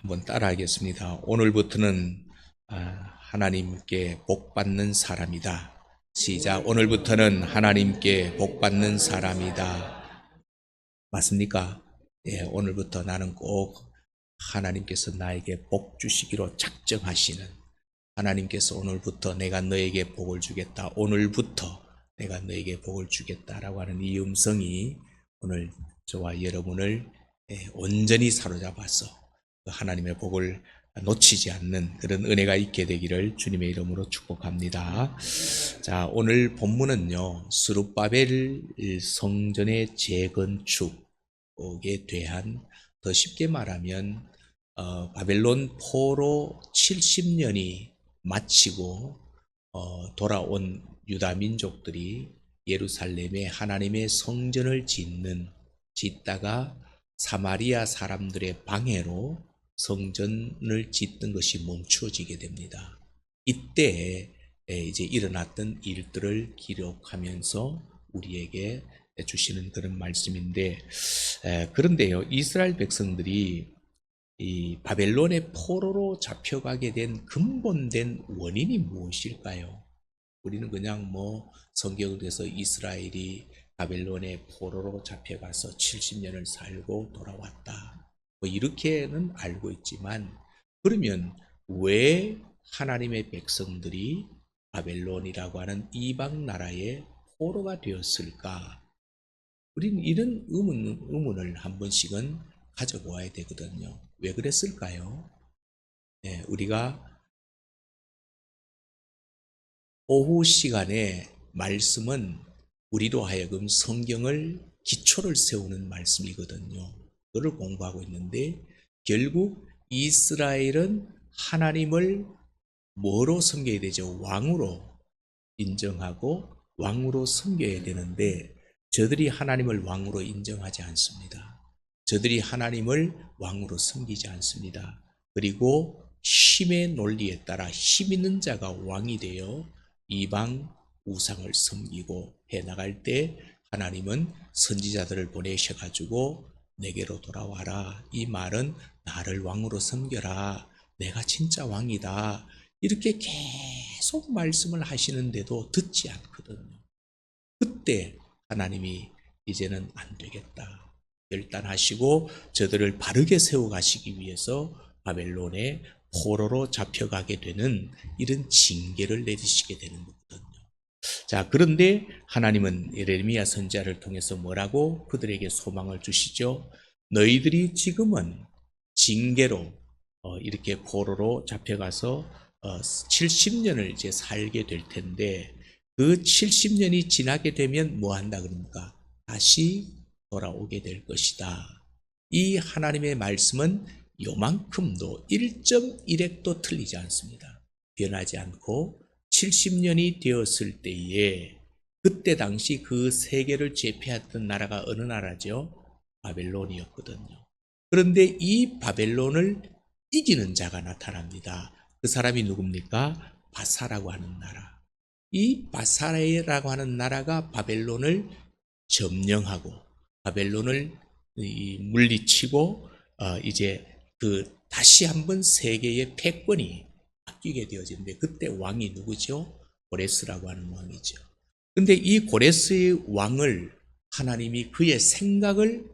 한번 따라하겠습니다. 오늘부터는 하나님께 복받는 사람이다. 시작. 오늘부터는 하나님께 복받는 사람이다. 맞습니까? 예, 오늘부터 나는 꼭 하나님께서 나에게 복 주시기로 작정하시는, 하나님께서 오늘부터 내가 너에게 복을 주겠다, 오늘부터 내가 너에게 복을 주겠다라고 하는 이 음성이 오늘 저와 여러분을 온전히 사로잡아서 하나님의 복을 놓치지 않는 그런 은혜가 있게 되기를 주님의 이름으로 축복합니다. 자, 오늘 본문은요, 스룹바벨 성전의 재건축에 대한, 더 쉽게 말하면 바벨론 포로 70년이 마치고 돌아온 유다 민족들이 예루살렘에 하나님의 성전을 짓다가 사마리아 사람들의 방해로 성전을 짓던 것이 멈추어지게 됩니다. 이때 이제 일어났던 일들을 기록하면서 우리에게 주시는 그런 말씀인데, 그런데요, 이스라엘 백성들이 이 바벨론의 포로로 잡혀가게 된 근본된 원인이 무엇일까요? 우리는 그냥 성경에서 이스라엘이 바벨론의 포로로 잡혀가서 70년을 살고 돌아왔다, 이렇게는 알고 있지만, 그러면 왜 하나님의 백성들이 바벨론이라고 하는 이방 나라의 포로가 되었을까? 우리는 이런 의문을 한 번씩은 가져보아야 되거든요. 왜 그랬을까요? 네, 우리가 오후 시간에 말씀은 우리로 하여금 성경을 기초를 세우는 말씀이거든요. 그걸 공부하고 있는데, 결국 이스라엘은 하나님을 뭐로 섬겨야 되죠? 왕으로 인정하고 왕으로 섬겨야 되는데, 저들이 하나님을 왕으로 인정하지 않습니다. 저들이 하나님을 왕으로 섬기지 않습니다. 그리고 힘의 논리에 따라 힘 있는 자가 왕이 되어 이방 우상을 섬기고 해나갈 때, 하나님은 선지자들을 보내셔가지고 내게로 돌아와라, 이 말은 나를 왕으로 섬겨라, 내가 진짜 왕이다, 이렇게 계속 말씀을 하시는데도 듣지 않거든요. 그때 하나님이 이제는 안 되겠다, 결단하시고 저들을 바르게 세워가시기 위해서 바벨론의 포로로 잡혀가게 되는 이런 징계를 내리시게 되는 거거든요. 자, 그런데 하나님은 예레미야 선지자를 통해서 뭐라고 그들에게 소망을 주시죠? 너희들이 지금은 징계로 이렇게 포로로 잡혀가서 70년을 이제 살게 될 텐데, 그 70년이 지나게 되면 뭐 한다 그럽니까? 다시 돌아오게 될 것이다. 이 하나님의 말씀은 요만큼도 1.1핵도 틀리지 않습니다. 변하지 않고 70년이 되었을 때에, 그때 당시 그 세계를 제패했던 나라가 어느 나라죠? 바벨론이었거든요. 그런데 이 바벨론을 이기는 자가 나타납니다. 그 사람이 누굽니까? 바사라고 하는 나라. 이 바사라라고 하는 나라가 바벨론을 점령하고 바벨론을 물리치고 이제 다시 한번 세계의 패권이 바뀌게 되어지는데, 그때 왕이 누구죠? 고레스라고 하는 왕이죠. 근데 이 고레스의 왕을 하나님이 그의 생각을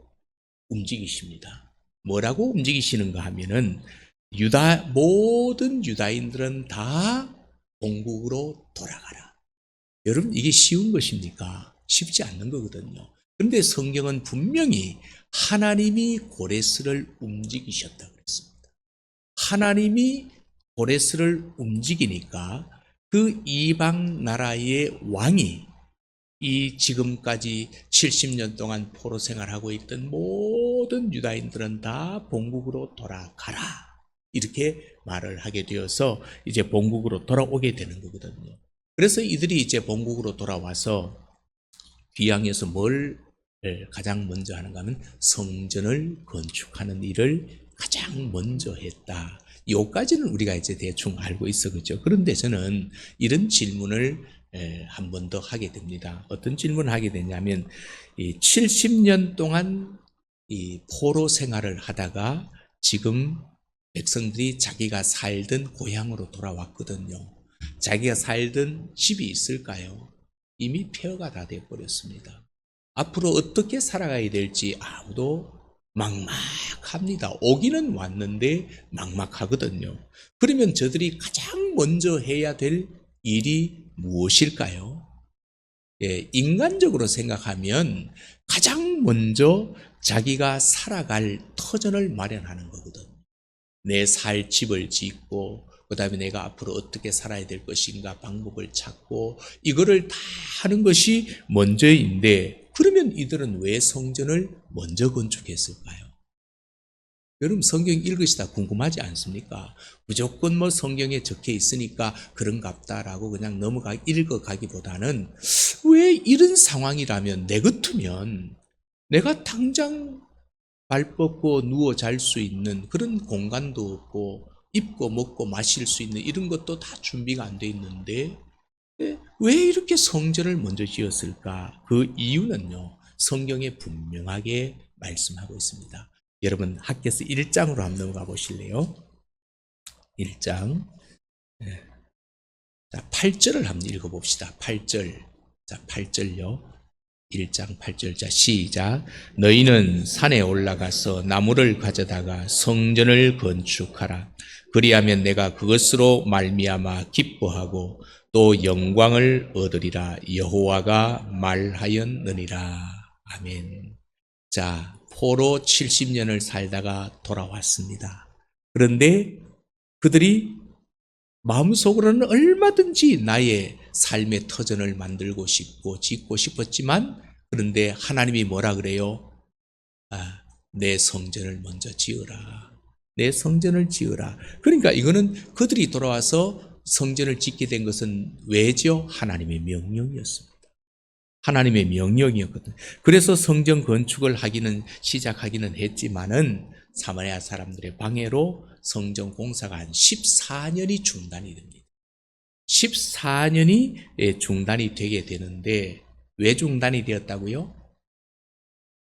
움직이십니다. 뭐라고 움직이시는가 하면은, 모든 유다인들은 다 본국으로 돌아가라. 여러분, 이게 쉬운 것입니까? 쉽지 않는 거거든요. 그런데 성경은 분명히 하나님이 고레스를 움직이셨다 그랬습니다. 하나님이 고레스를 움직이니까 그 이방 나라의 왕이 이 지금까지 70년 동안 포로 생활하고 있던 모든 유다인들은 다 본국으로 돌아가라, 이렇게 말을 하게 되어서 이제 본국으로 돌아오게 되는 거거든요. 그래서 이들이 이제 본국으로 돌아와서 귀향에서 뭘 가장 먼저 하는가 하면 성전을 건축하는 일을 가장 먼저 했다. 요까지는 우리가 이제 대충 알고 있어, 그죠? 그런데 저는 이런 질문을 한 번 더 하게 됩니다. 어떤 질문을 하게 되냐면, 이 70년 동안 이 포로 생활을 하다가 지금 백성들이 자기가 살던 고향으로 돌아왔거든요. 자기가 살던 집이 있을까요? 이미 폐허가 다 되어버렸습니다. 앞으로 어떻게 살아가야 될지 아무도 막막합니다. 오기는 왔는데 막막하거든요. 그러면 저들이 가장 먼저 해야 될 일이 무엇일까요? 예, 인간적으로 생각하면 가장 먼저 자기가 살아갈 터전을 마련하는 거거든. 내 살 집을 짓고 그 다음에 내가 앞으로 어떻게 살아야 될 것인가 방법을 찾고 이거를 다 하는 것이 먼저인데, 그러면 이들은 왜 성전을 먼저 건축했을까요? 여러분 성경 읽으시다 궁금하지 않습니까? 무조건 뭐 성경에 적혀 있으니까 그런갑다라고 그냥 읽어가기보다는 왜 이런 상황이라면 내 같으면 내가 당장 발 뻗고 누워 잘 수 있는 그런 공간도 없고 입고 먹고 마실 수 있는 이런 것도 다 준비가 안 돼 있는데 왜 이렇게 성전을 먼저 지었을까? 그 이유는요, 성경에 분명하게 말씀하고 있습니다. 여러분 학교에서 1장으로 한번 넘어가 보실래요? 1장. 자, 8절을 한번 읽어봅시다. 8절. 자, 8절요. 1장 8절. 자, 시작. 너희는 산에 올라가서 나무를 가져다가 성전을 건축하라. 그리하면 내가 그것으로 말미암아 기뻐하고 또 영광을 얻으리라. 여호와가 말하였느니라. 아멘. 자, 포로 70년을 살다가 돌아왔습니다. 그런데 그들이 마음속으로는 얼마든지 나의 삶의 터전을 만들고 싶고 짓고 싶었지만, 그런데 하나님이 뭐라 그래요? 내 성전을 먼저 지으라. 내 성전을 지으라. 그러니까 이거는 그들이 돌아와서 성전을 짓게 된 것은 왜죠? 하나님의 명령이었습니다. 하나님의 명령이었거든요. 그래서 성전 건축을 시작하기는 했지만은 사마리아 사람들의 방해로 성전 공사가 한 14년이 중단이 됩니다. 14년이 중단이 되게 되는데 왜 중단이 되었다고요?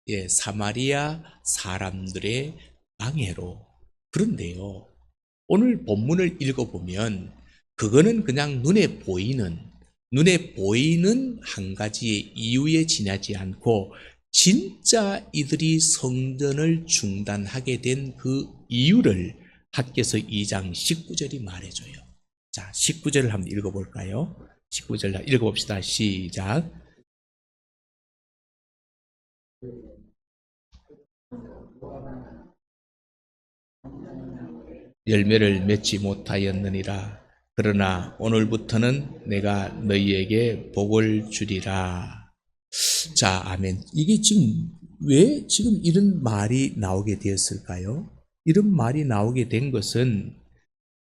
예, 사마리아 사람들의 방해로. 그런데요, 오늘 본문을 읽어보면 그거는 그냥 눈에 보이는 한 가지의 이유에 지나지 않고 진짜 이들이 성전을 중단하게 된 그 이유를 학개서 2장 19절이 말해줘요. 자, 19절을 한번 읽어볼까요? 19절 읽어봅시다. 시작. 열매를 맺지 못하였느니라. 그러나 오늘부터는 내가 너희에게 복을 주리라. 자, 아멘. 이게 왜 이런 말이 나오게 되었을까요? 이런 말이 나오게 된 것은,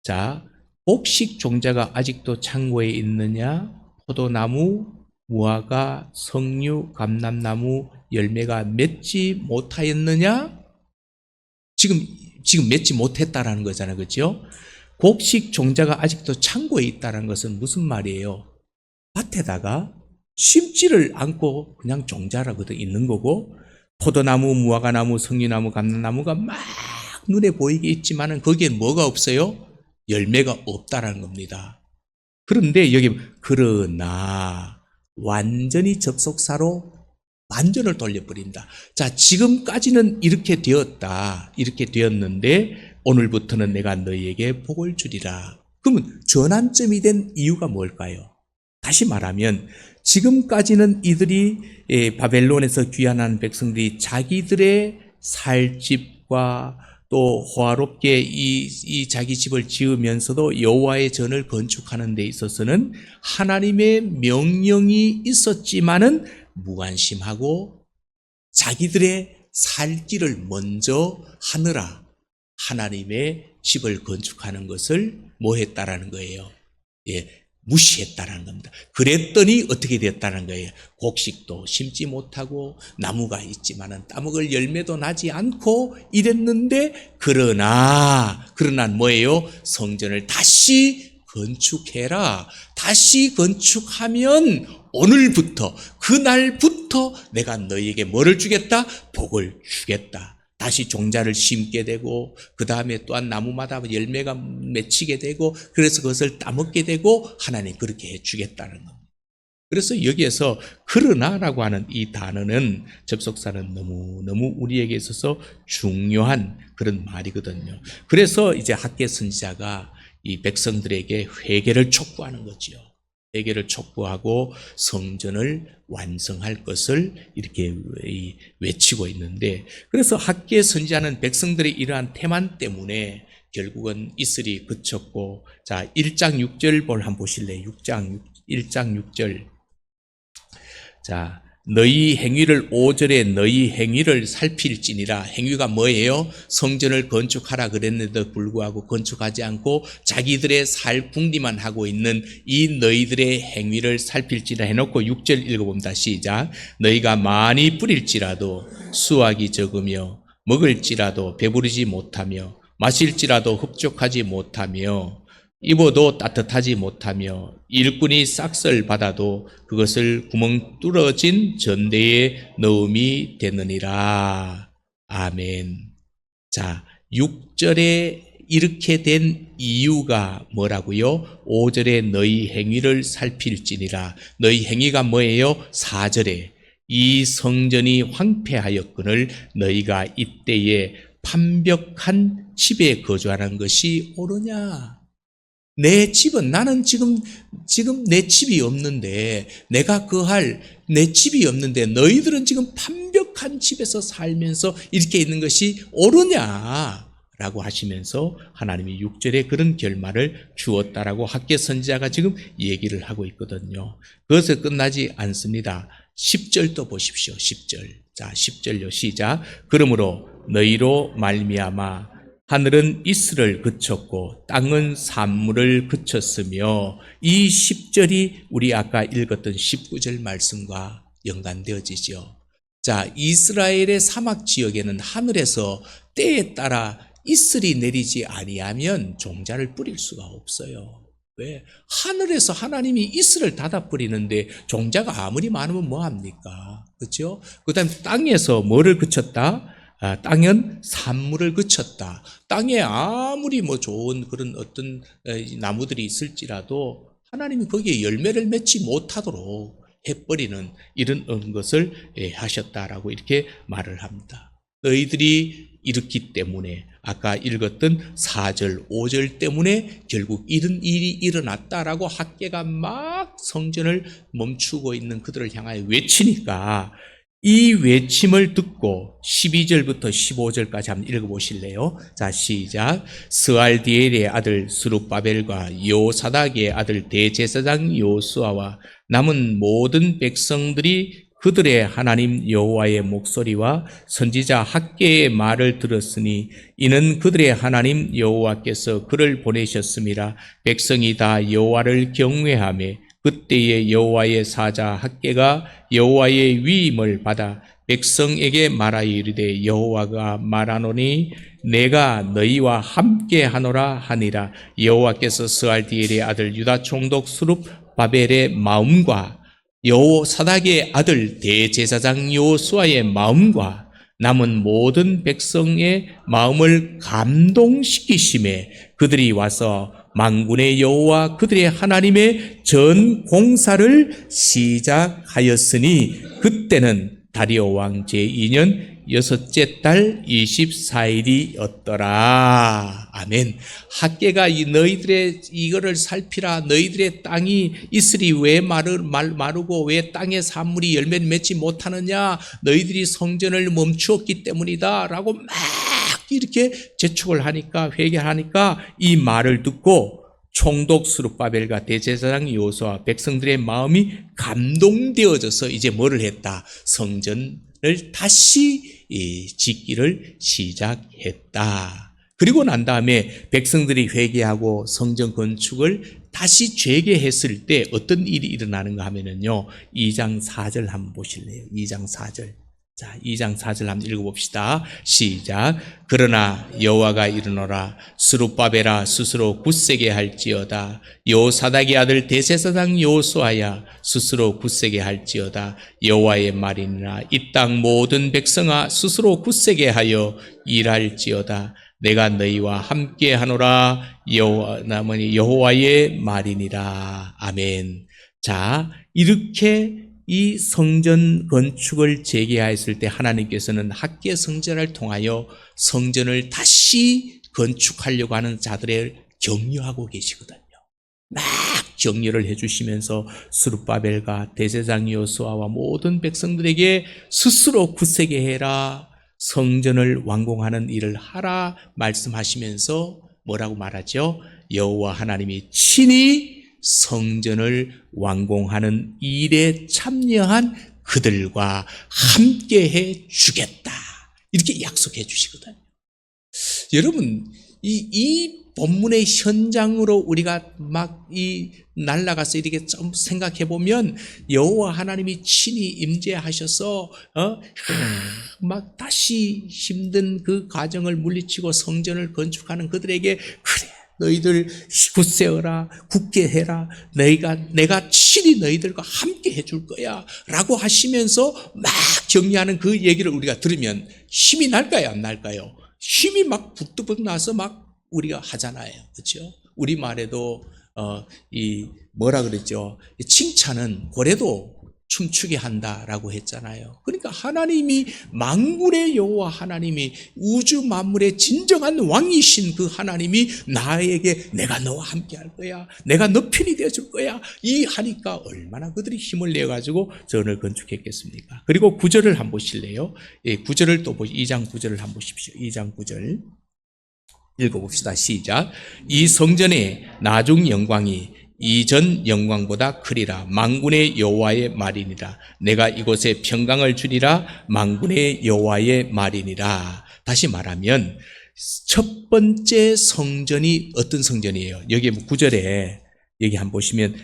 자, 곡식 종자가 아직도 창고에 있느냐? 포도나무, 무화과, 석류, 감람나무 열매가 맺지 못하였느냐? 지금 맺지 못했다라는 거잖아요. 그렇죠? 곡식 종자가 아직도 창고에 있다는 것은 무슨 말이에요? 밭에다가 심지를 않고 그냥 종자라고 있는 거고, 포도나무, 무화과나무, 석류나무, 감람나무가 막 눈에 보이게 있지만은 거기엔 뭐가 없어요? 열매가 없다라는 겁니다. 그런데 여기 그러나 완전히 접속사로 완전을 돌려버린다. 자, 지금까지는 이렇게 되었는데 오늘부터는 내가 너희에게 복을 주리라. 그러면 전환점이 된 이유가 뭘까요? 다시 말하면 지금까지는 이들이 바벨론에서 귀환한 백성들이 자기들의 살 집과 또 호화롭게 이 자기 집을 지으면서도 여호와의 전을 건축하는 데 있어서는 하나님의 명령이 있었지만은 무관심하고 자기들의 살 길을 먼저 하느라 하나님의 집을 건축하는 것을 뭐 했다라는 거예요? 예, 무시했다라는 겁니다. 그랬더니 어떻게 됐다는 거예요? 곡식도 심지 못하고 나무가 있지만은 따먹을 열매도 나지 않고 이랬는데, 그러나 뭐예요? 성전을 다시 건축해라. 다시 건축하면 오늘부터, 그날부터 내가 너희에게 뭐를 주겠다? 복을 주겠다. 다시 종자를 심게 되고 그 다음에 또한 나무마다 열매가 맺히게 되고 그래서 그것을 따먹게 되고 하나님 그렇게 해주겠다는 겁니다. 그래서 여기에서 그러나라고 하는 이 단어는 접속사는 너무 우리에게 있어서 중요한 그런 말이거든요. 그래서 이제 학개 선지자가 이 백성들에게 회개를 촉구하는 거지요. 회개를 촉구하고 성전을 완성할 것을 이렇게 외치고 있는데, 그래서 학개 선지자는 백성들의 이러한 태만 때문에 결국은 이슬이 그쳤고, 자 1장 6절 한번 보실래요? 1장 6절. 자, 너희 행위를 5절에 너희 행위를 살필지니라. 행위가 뭐예요? 성전을 건축하라 그랬는데도 불구하고 건축하지 않고 자기들의 살 궁리만 하고 있는 이 너희들의 행위를 살필지라 해놓고 6절 읽어봅니다. 시작. 너희가 많이 뿌릴지라도 수확이 적으며 먹을지라도 배부르지 못하며 마실지라도 흡족하지 못하며 입어도 따뜻하지 못하며 일꾼이 싹쓸 받아도 그것을 구멍 뚫어진 전대에 넣음이 되느니라. 아멘. 자, 6절에 이렇게 된 이유가 뭐라고요? 5절에 너희 행위를 살필지니라. 너희 행위가 뭐예요? 4절에 이 성전이 황폐하였거늘 너희가 이때에 판벽한 집에 거주하는 것이 옳으냐? 내 집은 나는 지금 내 집이 없는데 내가 거할 내 집이 없는데 너희들은 지금 판벽한 집에서 살면서 이렇게 있는 것이 옳으냐라고 하시면서 하나님이 6절에 그런 결말을 주었다라고 학개 선지자가 지금 얘기를 하고 있거든요. 그것에 끝나지 않습니다. 10절도 보십시오. 10절. 자, 10절요. 시작. 그러므로 너희로 말미암아 하늘은 이슬을 그쳤고 땅은 산물을 그쳤으며, 이 10절이 우리 아까 읽었던 19절 말씀과 연관되어지죠. 자, 이스라엘의 사막 지역에는 하늘에서 때에 따라 이슬이 내리지 아니하면 종자를 뿌릴 수가 없어요. 왜? 하늘에서 하나님이 이슬을 닫아 뿌리는데 종자가 아무리 많으면 뭐합니까? 그렇죠? 그 다음에 땅에서 뭐를 그쳤다? 땅은 산물을 그쳤다. 땅에 아무리 좋은 그런 어떤 나무들이 있을지라도 하나님이 거기에 열매를 맺지 못하도록 해버리는 이런 것을 하셨다라고 이렇게 말을 합니다. 너희들이 이렇기 때문에 아까 읽었던 4절, 5절 때문에 결국 이런 일이 일어났다라고 학개가 막 성전을 멈추고 있는 그들을 향하여 외치니까 이 외침을 듣고 12절부터 15절까지 한번 읽어보실래요? 자, 시작. 스알디엘의 아들 스룹바벨과 요사닥의 아들 대제사장 요수아와 남은 모든 백성들이 그들의 하나님 여호와의 목소리와 선지자 학개의 말을 들었으니 이는 그들의 하나님 여호와께서 그를 보내셨음이라. 백성이 다 여호와를 경외하며 그때의 여호와의 사자 학개가 여호와의 위임을 받아 백성에게 말하여 이르되 여호와가 말하노니 내가 너희와 함께 하노라 하니라. 여호와께서 스알디엘의 아들 유다 총독 스룹바벨의 마음과 여호사닥의 아들 대제사장 요수아의 마음과 남은 모든 백성의 마음을 감동시키심에 그들이 와서 만군의 여호와 그들의 하나님의 전 공사를 시작하였으니 그때는 다리오 왕 제2년 여섯째 달 24일이었더라. 아멘. 학개가 너희들의 이거를 살피라. 너희들의 땅이 이슬이 왜 마르고 왜 땅의 산물이 열매를 맺지 못하느냐. 너희들이 성전을 멈추었기 때문이다 라고 막 이렇게 재촉을 하니까, 회개하니까 이 말을 듣고 총독 스룹바벨과 대제사장 요수아 백성들의 마음이 감동되어져서 이제 뭐를 했다? 성전을 다시 짓기를 시작했다. 그리고 난 다음에 백성들이 회개하고 성전 건축을 다시 재개했을 때 어떤 일이 일어나는가 하면은요, 2장 4절 한번 보실래요? 2장 4절. 자, 2장 4절 한번 읽어봅시다. 시작. 그러나 여호와가 이르노라. 스룹바벨아 스스로 굳세게 할지어다. 여호사닥의 아들 대제사장 여호수아야 스스로 굳세게 할지어다. 여호와의 말이니라. 이 땅 모든 백성아 스스로 굳세게 하여 일할지어다. 내가 너희와 함께 하노라. 여호와의 말이니라. 아멘. 자, 이렇게 이 성전 건축을 재개하였을 때 하나님께서는 학계 성전을 통하여 성전을 다시 건축하려고 하는 자들을 격려하고 계시거든요. 막 격려를 해주시면서 스룹바벨과 대제사장 여호수아와 모든 백성들에게 스스로 굳세게 해라, 성전을 완공하는 일을 하라 말씀하시면서 뭐라고 말하죠? 여호와 하나님이 친히 성전을 완공하는 일에 참여한 그들과 함께해 주겠다, 이렇게 약속해 주시거든요. 여러분, 이 본문의 현장으로 우리가 막 날아가서 이렇게 좀 생각해 보면 여호와 하나님이 친히 임재하셔서 막 다시 힘든 그 과정을 물리치고 성전을 건축하는 그들에게, 그래 너희들 굳세어라, 굳게 해라, 내가 친히 너희들과 함께 해줄 거야 라고 하시면서 막 격려하는 그 얘기를 우리가 들으면 힘이 날까요, 안 날까요? 힘이 막 부뚜벅 나서 막 우리가 하잖아요. 그렇죠? 우리말에도 뭐라 그랬죠? 칭찬은 고래도 춤추게 한다라고 했잖아요. 그러니까 하나님이, 만군의 여호와 하나님이, 우주 만물의 진정한 왕이신 그 하나님이 나에게 내가 너와 함께 할 거야, 내가 너 편이 되어줄 거야, 이 하니까 얼마나 그들이 힘을 내가지고 전을 건축했겠습니까? 그리고 9절을 한번 보실래요? 9절을 또 2장 9절을 한번 보십시오. 2장 9절 읽어봅시다. 시작. 이 성전의 나중 영광이 이전 영광보다 크리라. 만군의 여호와의 말이니라. 내가 이곳에 평강을 주리라. 만군의 여호와의 말이니라. 다시 말하면 첫 번째 성전이 어떤 성전이에요? 여기 9절에 여기 한번 보시면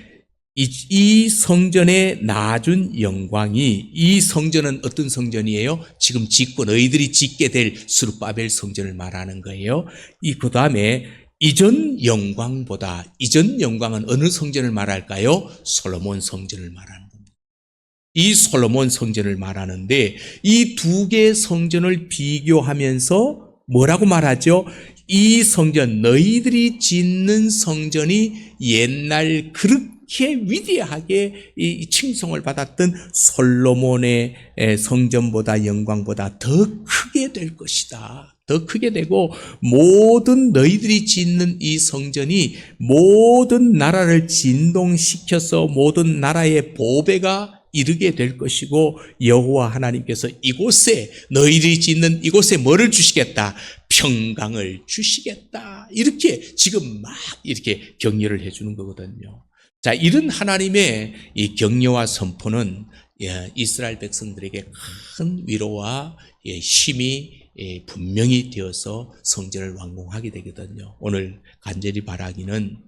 이 성전의 낮은 영광이, 이 성전은 어떤 성전이에요? 지금 짓고 너희들이 짓게 될 스룹바벨 성전을 말하는 거예요. 그 다음에 이전 영광보다, 이전 영광은 어느 성전을 말할까요? 솔로몬 성전을 말하는 겁니다. 이 솔로몬 성전을 말하는데 이 두 개의 성전을 비교하면서 뭐라고 말하죠? 이 성전, 너희들이 짓는 성전이 옛날 그렇게 위대하게 이 칭송을 받았던 솔로몬의 성전보다, 영광보다 더 크게 될 것이다. 더 크게 되고, 모든 너희들이 짓는 이 성전이 모든 나라를 진동시켜서 모든 나라의 보배가 이르게 될 것이고, 여호와 하나님께서 이곳에, 너희들이 짓는 이곳에 뭐를 주시겠다? 평강을 주시겠다. 이렇게 지금 막 이렇게 격려를 해주는 거거든요. 자, 이런 하나님의 이 격려와 선포는 이스라엘 백성들에게 큰 위로와 힘이 분명히 되어서 성전을 완공하게 되거든요. 오늘 간절히 바라기는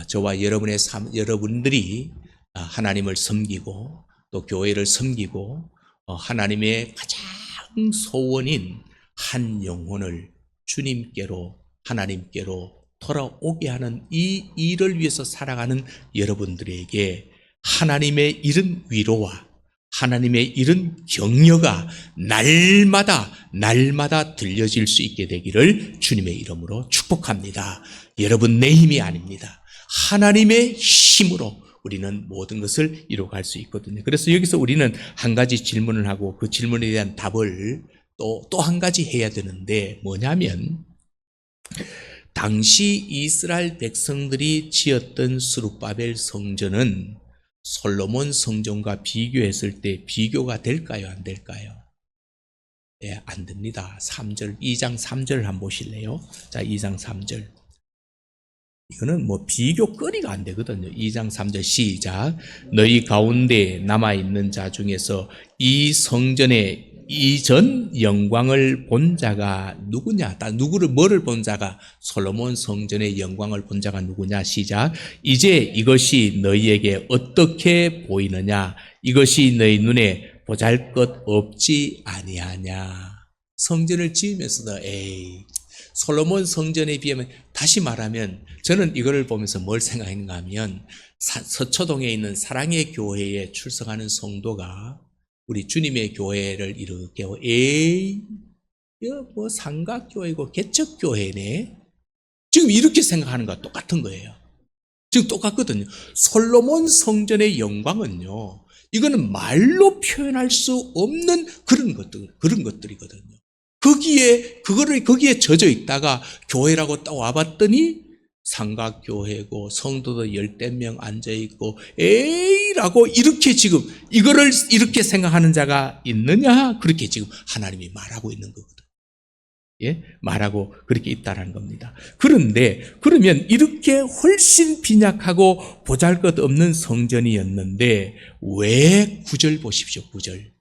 저와 여러분들이 하나님을 섬기고 또 교회를 섬기고 하나님의 가장 소원인 한 영혼을 주님께로, 하나님께로 돌아오게 하는 이 일을 위해서 살아가는 여러분들에게 하나님의 이런 위로와 하나님의 이런 격려가 날마다 들려질 수 있게 되기를 주님의 이름으로 축복합니다. 여러분, 내 힘이 아닙니다. 하나님의 힘으로 우리는 모든 것을 이루어갈 수 있거든요. 그래서 여기서 우리는 한 가지 질문을 하고 그 질문에 대한 답을 또 한 가지 해야 되는데, 뭐냐면 당시 이스라엘 백성들이 지었던 스룹바벨 성전은 솔로몬 성전과 비교했을 때 비교가 될까요, 안 될까요? 예, 안 됩니다. 2장 3절 한번 보실래요? 자, 2장 3절. 이거는 비교거리가 안 되거든요. 2장 3절 시작. 너희 가운데 남아있는 자 중에서 이 성전의 이전 영광을 본 자가 누구냐? 뭐를 본 자가? 솔로몬 성전의 영광을 본 자가 누구냐? 시작. 이제 이것이 너희에게 어떻게 보이느냐? 이것이 너희 눈에 보잘것없지 아니하냐. 성전을 지으면서도 솔로몬 성전에 비하면, 다시 말하면 저는 이거를 보면서 뭘 생각했는가 하면, 서초동에 있는 사랑의 교회에 출석하는 성도가 우리 주님의 교회를 이렇게 이거 뭐 삼각교회고 개척교회네, 지금 이렇게 생각하는 거와 똑같은 거예요. 지금 똑같거든요. 솔로몬 성전의 영광은요, 이거는 말로 표현할 수 없는 그런 것들이거든요. 거기에 젖어 있다가 교회라고 딱 와봤더니 삼각교회고 성도도 열댓 명 앉아있고 에이라고 이렇게 지금 이거를 이렇게 생각하는 자가 있느냐? 그렇게 지금 하나님이 말하고 있는 거거든요. 예? 말하고 그렇게 있다라는 겁니다. 그런데 그러면 이렇게 훨씬 빈약하고 보잘것없는 성전이었는데 왜 9절 보십시오. 9절.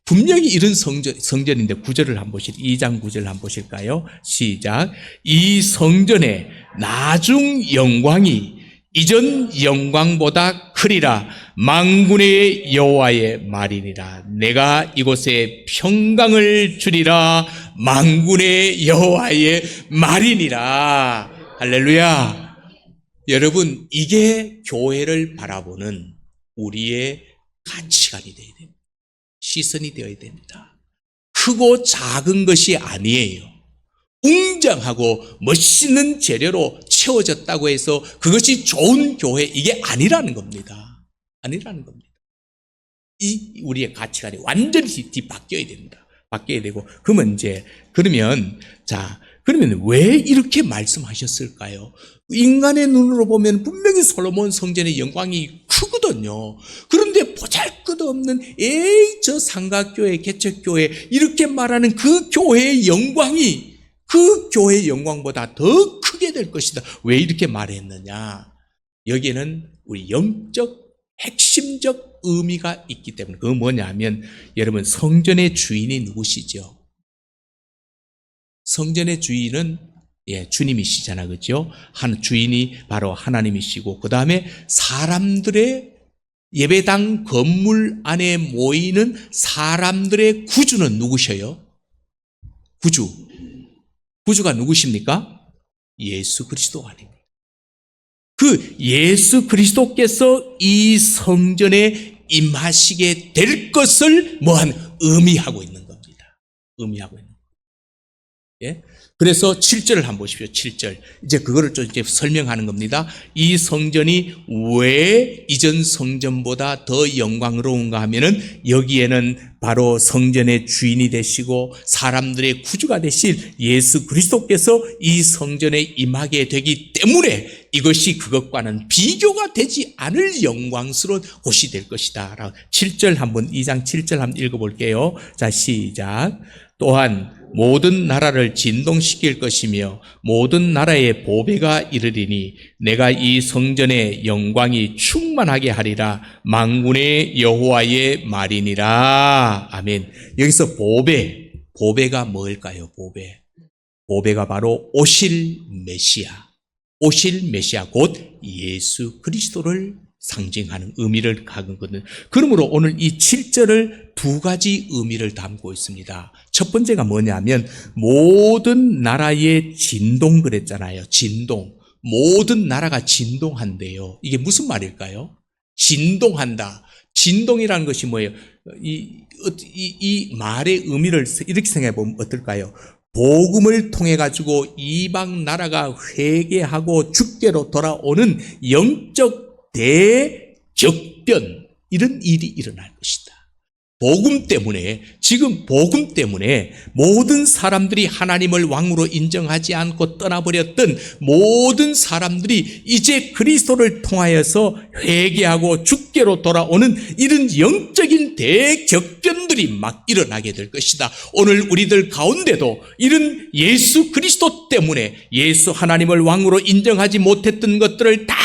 분명히 이런 성전인데 9절을 한번 보실, 2장 9절 한번 보실까요? 시작. 이 성전의 나중 영광이 이전 영광보다 크리라. 만군의 여호와의 말이니라. 내가 이곳에 평강을 주리라. 만군의 여호와의 말이니라. 할렐루야. 여러분, 이게 교회를 바라보는 우리의 가치관이 되어야 됩니다. 시선이 되어야 됩니다. 크고 작은 것이 아니에요. 웅장하고 멋있는 재료로 채워졌다고 해서 그것이 좋은 교회, 이게 아니라는 겁니다. 아니라는 겁니다. 우리의 가치관이 완전히 뒤바뀌어야 됩니다. 바뀌어야 되고, 그러면 왜 이렇게 말씀하셨을까요? 인간의 눈으로 보면 분명히 솔로몬 성전의 영광이 크거든요. 그런데 보잘것없는 저 삼각교회, 개척교회 이렇게 말하는 그 교회의 영광이 그 교회의 영광보다 더 크게 될 것이다. 왜 이렇게 말했느냐? 여기에는 우리 영적 핵심적 의미가 있기 때문에, 그건 뭐냐면, 여러분, 성전의 주인이 누구시죠? 성전의 주인은 주님이시잖아, 그렇죠? 주인이 바로 하나님이시고, 그 다음에 사람들의 예배당 건물 안에 모이는 사람들의 구주는 누구셔요? 구주가 누구십니까? 예수 그리스도 아닙니까? 그 예수 그리스도께서 이 성전에 임하시게 될 것을 의미하고 있는 겁니다. 의미하고 있는 겁니다. 예? 그래서 7절을 한번 보십시오. 7절. 이제 그거를 좀 이제 설명하는 겁니다. 이 성전이 왜 이전 성전보다 더 영광스러운가 하면은, 여기에는 바로 성전의 주인이 되시고 사람들의 구주가 되실 예수 그리스도께서 이 성전에 임하게 되기 때문에 이것이 그것과는 비교가 되지 않을 영광스러운 곳이 될 것이다. 7절 한번, 2장 7절 한번 읽어볼게요. 자, 시작. 또한 모든 나라를 진동시킬 것이며 모든 나라의 보배가 이르리니 내가 이 성전의 영광이 충만하게 하리라. 만군의 여호와의 말이니라. 아멘. 여기서 보배가 뭘까요? 보배가 바로 오실 메시아 곧 예수 그리스도를 상징하는 의미를 가거든요. 그러므로 오늘 이 7절을 두 가지 의미를 담고 있습니다. 첫 번째가 뭐냐면, 모든 나라의 진동 그랬잖아요. 진동. 모든 나라가 진동한대요. 이게 무슨 말일까요? 진동한다. 진동이라는 것이 뭐예요? 이 말의 의미를 이렇게 생각해 보면 어떨까요? 복음을 통해 가지고 이방 나라가 회개하고 주께로 돌아오는 영적 대격변, 이런 일이 일어날 것이다. 지금 복음 때문에 모든 사람들이 하나님을 왕으로 인정하지 않고 떠나버렸던 모든 사람들이 이제 그리스도를 통하여서 회개하고 주께로 돌아오는 이런 영적인 대격변들이 막 일어나게 될 것이다. 오늘 우리들 가운데도 이런 예수 그리스도 때문에 예수 하나님을 왕으로 인정하지 못했던 것들을 다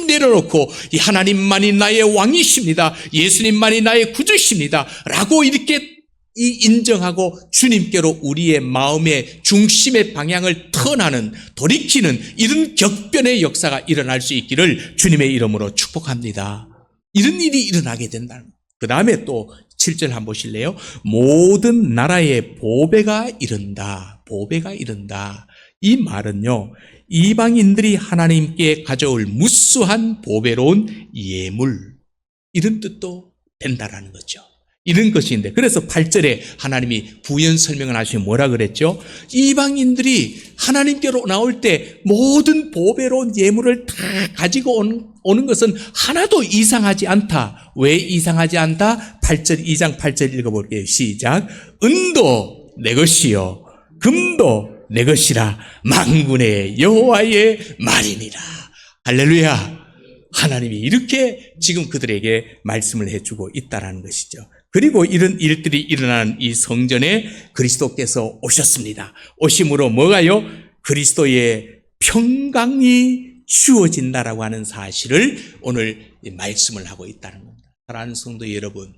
내려놓고, 이 하나님만이 나의 왕이십니다, 예수님만이 나의 구주십니다 라고 이렇게 인정하고 주님께로 우리의 마음의 중심의 방향을 턴하는, 돌이키는 이런 격변의 역사가 일어날 수 있기를 주님의 이름으로 축복합니다. 이런 일이 일어나게 된다는 것. 그 다음에 또 7절 한번 보실래요? 모든 나라의 보배가 이른다. 보배가 이른다. 이 말은요, 이방인들이 하나님께 가져올 무수한 보배로운 예물, 이런 뜻도 된다라는 거죠. 이런 것인데, 그래서 8절에 하나님이 부연 설명을 하시면 뭐라 그랬죠? 이방인들이 하나님께로 나올 때 모든 보배로운 예물을 다 가지고 오는 것은 하나도 이상하지 않다. 왜 이상하지 않다? 8절, 2장 8절 읽어볼게요. 시작. 은도 내 것이요 금도 내 것이라 만군의 여호와의 말이니라. 할렐루야. 하나님이 이렇게 지금 그들에게 말씀을 해주고 있다는 것이죠. 그리고 이런 일들이 일어나는 이 성전에 그리스도께서 오셨습니다. 오심으로 뭐가요? 그리스도의 평강이 주어진다라고 하는 사실을 오늘 말씀을 하고 있다는 겁니다. 사랑하는 성도 여러분,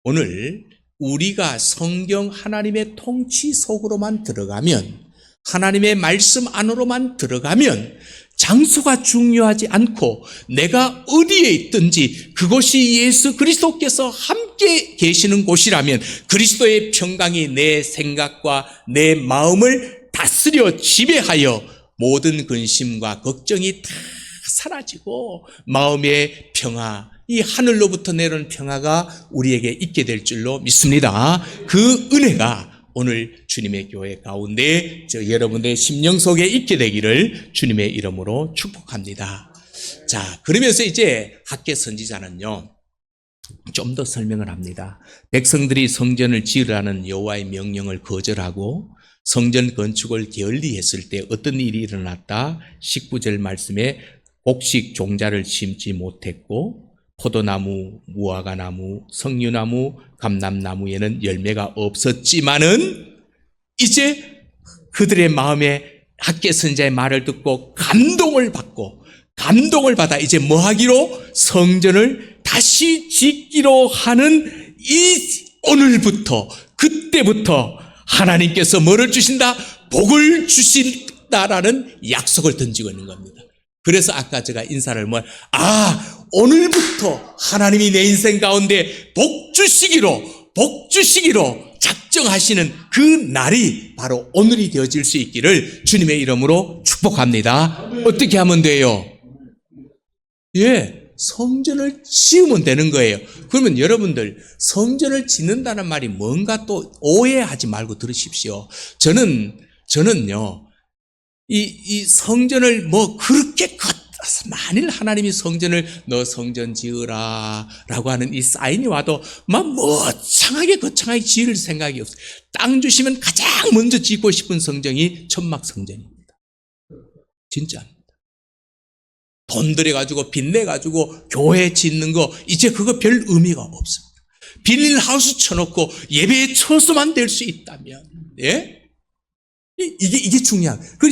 오늘 우리가 성경 하나님의 통치 속으로만 들어가면, 하나님의 말씀 안으로만 들어가면 장소가 중요하지 않고 내가 어디에 있든지 그곳이 예수 그리스도께서 함께 계시는 곳이라면 그리스도의 평강이 내 생각과 내 마음을 다스려 지배하여 모든 근심과 걱정이 다 사라지고 마음의 평화, 이 하늘로부터 내려오는 평화가 우리에게 있게 될 줄로 믿습니다. 그 은혜가 오늘 주님의 교회 가운데 여러분의 심령 속에 있게 되기를 주님의 이름으로 축복합니다. 자, 그러면서 이제 학개 선지자는요, 좀 더 설명을 합니다. 백성들이 성전을 지으라는 여호와의 명령을 거절하고 성전 건축을 게을리했을 때 어떤 일이 일어났다? 19절 말씀에 곡식 종자를 심지 못했고 포도나무, 무화과나무, 석류나무, 감람나무에는 열매가 없었지만은 이제 그들의 마음에 학개 선지자의 말을 듣고 감동을 받아 이제 뭐 하기로? 성전을 다시 짓기로 하는 이 오늘부터, 그때부터 하나님께서 뭐를 주신다? 복을 주신다라는 약속을 던지고 있는 겁니다. 그래서 아까 제가 인사를 오늘부터 하나님이 내 인생 가운데 복 주시기로 작정하시는 그 날이 바로 오늘이 되어질 수 있기를 주님의 이름으로 축복합니다. 어떻게 하면 돼요? 성전을 지으면 되는 거예요. 그러면 여러분들, 성전을 짓는다는 말이 뭔가 또 오해하지 말고 들으십시오. 저는요, 이 성전을 그렇게 만일 하나님이 성전을 너 성전 지으라 라고 하는 이 사인이 와도 거창하게 지을 생각이 없어요. 땅 주시면 가장 먼저 짓고 싶은 성전이 천막 성전입니다. 진짜입니다. 돈 들여가지고 빚 내가지고 교회 짓는 거 이제 그거 별 의미가 없습니다. 비닐하우스 쳐놓고 예배의 처소만 될 수 있다면, 이게 중요한. 그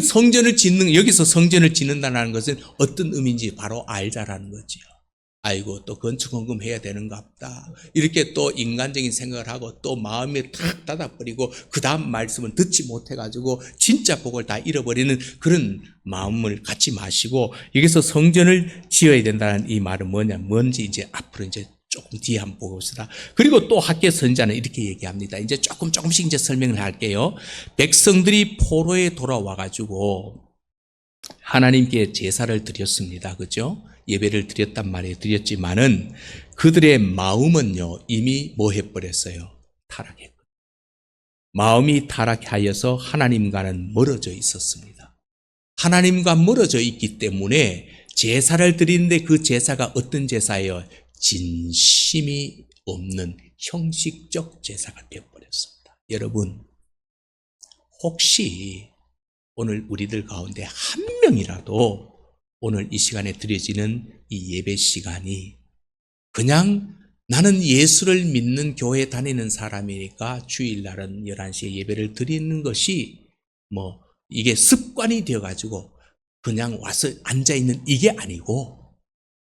여기서 성전을 짓는다는 것은 어떤 의미인지 바로 알자라는 거지요. 아이고, 또 건축헌금 해야 되는갑다. 이렇게 또 인간적인 생각을 하고 또 마음에 탁 닫아버리고 그 다음 말씀은 듣지 못해가지고 진짜 복을 다 잃어버리는 그런 마음을 갖지 마시고, 여기서 성전을 지어야 된다는 이 말은 뭔지 이제 앞으로 이제 조금 뒤에 한번 보봅시다. 그리고 또 학개 선지자는 이렇게 얘기합니다. 이제 조금씩 이제 설명을 할게요. 백성들이 포로에 돌아와가지고 하나님께 제사를 드렸습니다. 그죠? 예배를 드렸단 말이에요. 드렸지만은 그들의 마음은요, 이미 뭐 해버렸어요? 타락했거든요. 마음이 타락하여서 하나님과는 멀어져 있었습니다. 하나님과 멀어져 있기 때문에 제사를 드리는데 그 제사가 어떤 제사예요? 진심이 없는 형식적 제사가 되어버렸습니다. 여러분, 혹시 오늘 우리들 가운데 한 명이라도 오늘 이 시간에 드려지는 이 예배 시간이 그냥 나는 예수를 믿는 교회 다니는 사람이니까 주일날은 11시에 예배를 드리는 것이 이게 습관이 되어가지고 그냥 와서 앉아있는 이게 아니고,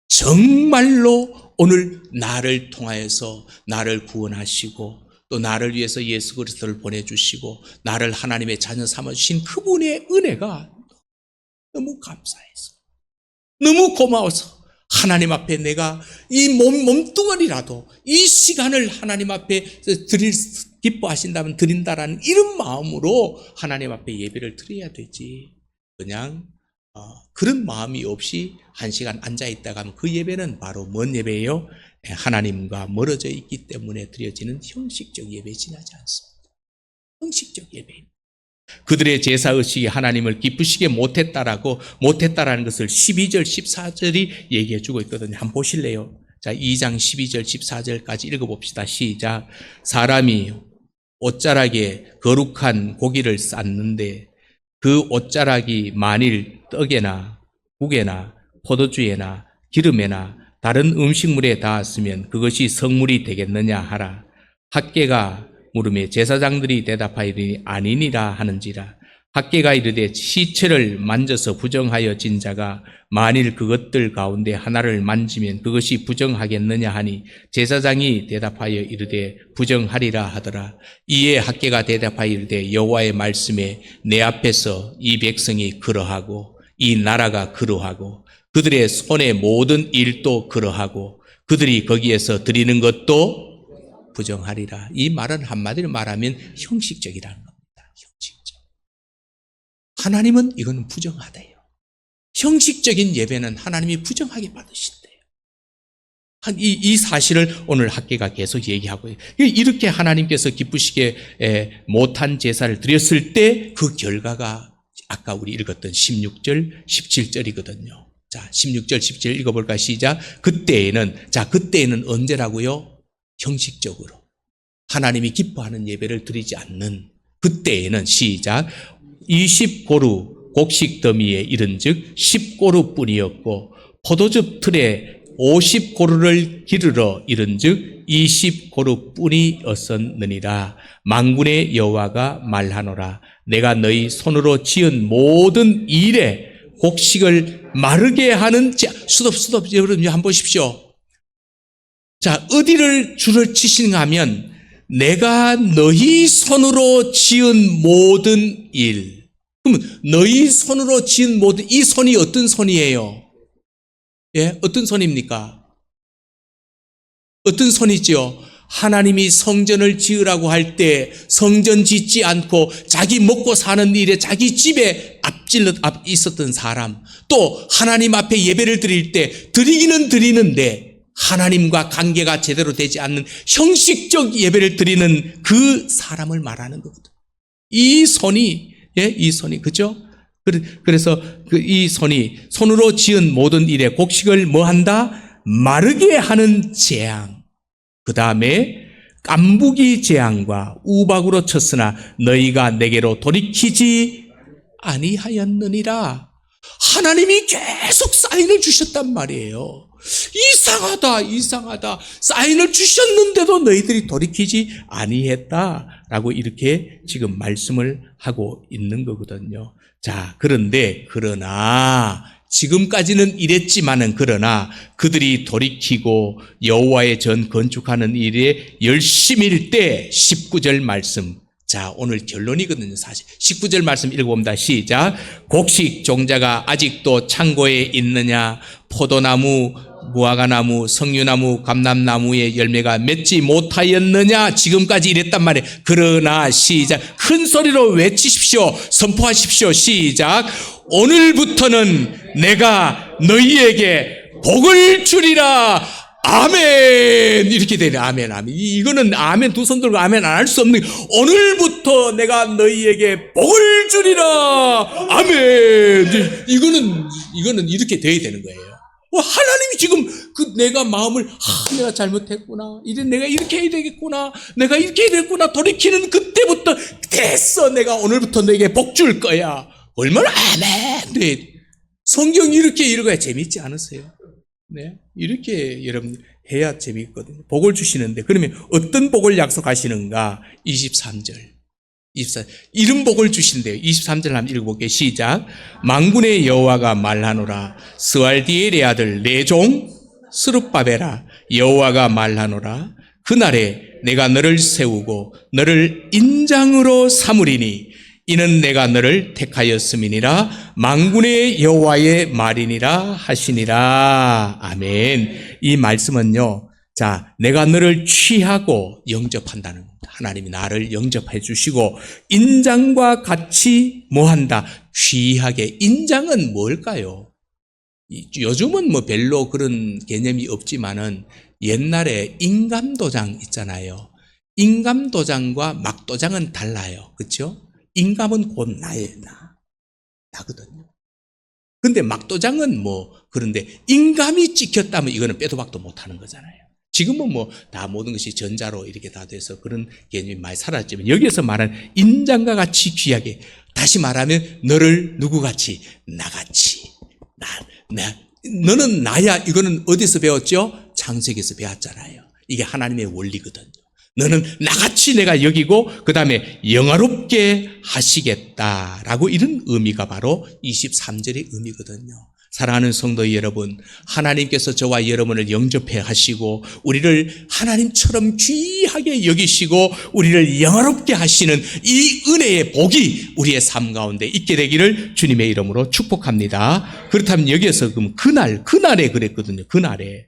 정말로 오늘 나를 통하여서 나를 구원하시고 또 나를 위해서 예수 그리스도를 보내주시고 나를 하나님의 자녀 삼아주신 그분의 은혜가 너무 감사해서, 너무 고마워서 하나님 앞에 내가 이 몸뚱아리라도 이 시간을 하나님 앞에 기뻐하신다면 드린다라는 이런 마음으로 하나님 앞에 예배를 드려야 되지. 그냥 그런 마음이 없이 한 시간 앉아있다가 하면 그 예배는 바로 뭔 예배예요? 하나님과 멀어져 있기 때문에 드려지는 형식적 예배에 지나지 않습니다. 형식적 예배입니다. 그들의 제사의식이 하나님을 기쁘시게 못했다라는 것을 12절 14절이 얘기해 주고 있거든요. 한번 보실래요? 자, 2장 12절 14절까지 읽어봅시다. 시작. 사람이 옷자락에 거룩한 고기를 쌓는데 그 옷자락이 만일 떡에나 국에나 포도주에나 기름에나 다른 음식물에 닿았으면 그것이 성물이 되겠느냐 하라. 학개가 물음에 제사장들이 대답하이르니 아니니라 하는지라. 학개가 이르되 시체를 만져서 부정하여 진 자가 만일 그것들 가운데 하나를 만지면 그것이 부정하겠느냐 하니 제사장이 대답하여 이르되 부정하리라 하더라. 이에 학개가 대답하여 이르되 여호와의 말씀에 내 앞에서 이 백성이 그러하고 이 나라가 그러하고 그들의 손의 모든 일도 그러하고 그들이 거기에서 드리는 것도 부정하리라. 이 말은 한마디로 말하면 형식적이라는 겁니다. 형식적. 하나님은 이거는 부정하대요. 형식적인 예배는 하나님이 부정하게 받으신대요. 이 사실을 오늘 학개가 계속 얘기하고 이렇게 하나님께서 기쁘시게 못한 제사를 드렸을 때 그 결과가 아까 우리 읽었던 16절, 17절이거든요. 자, 16절, 17절 읽어볼까? 시작. 그때에는 언제라고요? 형식적으로 하나님이 기뻐하는 예배를 드리지 않는 그때에는 시작 20고루 곡식 더미에 이른즉 10고루 뿐이었고 포도즙 틀에 50고루를 기르러 이른즉 20고루 뿐이었었느니라. 만군의 여호와가 말하노라. 내가 너희 손으로 지은 모든 일에 곡식을 마르게 하는 수덥 여러분 한번 보십시오. 자, 어디를 줄을 치시는가 하면 내가 너희 손으로 지은 모든 일. 그러면 너희 손으로 지은 모든 이 손이 어떤 손이에요? 예, 어떤 손입니까? 어떤 손이죠? 하나님이 성전을 지으라고 할 때 성전 짓지 않고 자기 먹고 사는 일에 자기 집에 앞 있었던 사람, 또 하나님 앞에 예배를 드릴 때 드리기는 드리는데 하나님과 관계가 제대로 되지 않는 형식적 예배를 드리는 그 사람을 말하는 거거든. 이 손이 그죠? 그래서 이 손이 손으로 지은 모든 일에 곡식을 뭐 한다? 마르게 하는 재앙. 그 다음에 깐부기 재앙과 우박으로 쳤으나 너희가 내게로 돌이키지 아니하였느니라. 하나님이 계속 사인을 주셨단 말이에요. 이상하다. 사인을 주셨는데도 너희들이 돌이키지 아니했다라고 이렇게 지금 말씀을 하고 있는 거거든요. 자, 그러나 지금까지는 이랬지만은 그러나 그들이 돌이키고 여호와의 전 건축하는 일에 열심일 때 19절 말씀. 자, 오늘 결론이거든요, 사실. 19절 말씀 읽어봅니다. 시작. 곡식 종자가 아직도 창고에 있느냐? 포도나무, 무화과나무, 석류나무, 감람나무의 열매가 맺지 못하였느냐? 지금까지 이랬단 말이에요. 그러나 시작. 큰 소리로 외치십시오. 선포하십시오. 시작. 오늘부터는 내가 너희에게 복을 주리라. 아멘. 이렇게 되네. 아멘. 이거는 아멘 두 손 들고 아멘 안 할 수 없는, 오늘부터 내가 너희에게 복을 주리라. 아멘. 이거는 이렇게 돼야 되는 거예요. 하나님이 지금 내가 마음을, 내가 잘못했구나. 내가 이렇게 해야 되겠구나. 내가 이렇게 해야 되겠구나. 돌이키는 그때부터 됐어. 내가 오늘부터 너에게 복 줄 거야. 얼마나 아멘. 네. 성경이 이렇게 읽어야 재밌지 않으세요? 네. 이렇게 여러분 해야 재밌거든요. 복을 주시는데, 그러면 어떤 복을 약속하시는가? 23절. 이런 복을 주신대요. 23절 한번 읽어볼게요. 시작. 만군의 여호와가 말하노라. 스왈디엘의 아들 내 종 스룹바벨아, 여호와가 말하노라. 그날에 내가 너를 세우고 너를 인장으로 삼으리니 이는 내가 너를 택하였음이니라 만군의 여호와의 말이니라 하시니라. 아멘. 이 말씀은요, 자, 내가 너를 취하고 영접한다는 겁니다. 하나님이 나를 영접해 주시고 인장과 같이 뭐한다? 귀하게. 인장은 뭘까요? 요즘은 뭐 별로 그런 개념이 없지만은 옛날에 인감도장 있잖아요. 인감도장과 막도장은 달라요. 그렇죠? 인감은 곧 나거든요. 근데 막도장은 뭐 그런데 인감이 찍혔다면 이거는 빼도 박도 못하는 거잖아요. 지금은 뭐 다 모든 것이 전자로 이렇게 다 돼서 그런 개념이 많이 사라졌지만 여기서 말하는 인장과 같이 귀하게, 다시 말하면 너를 누구같이? 나같이. 너는 나야. 이거는 어디서 배웠죠? 창세기에서 배웠잖아요. 이게 하나님의 원리거든요. 너는 나같이 내가 여기고 그 다음에 영화롭게 하시겠다라고 이런 의미가 바로 23절의 의미거든요. 사랑하는 성도 여러분, 하나님께서 저와 여러분을 영접해 하시고 우리를 하나님처럼 귀하게 여기시고 우리를 영화롭게 하시는 이 은혜의 복이 우리의 삶 가운데 있게 되기를 주님의 이름으로 축복합니다. 그렇다면 여기에서 그럼 그날에 그랬거든요. 그날에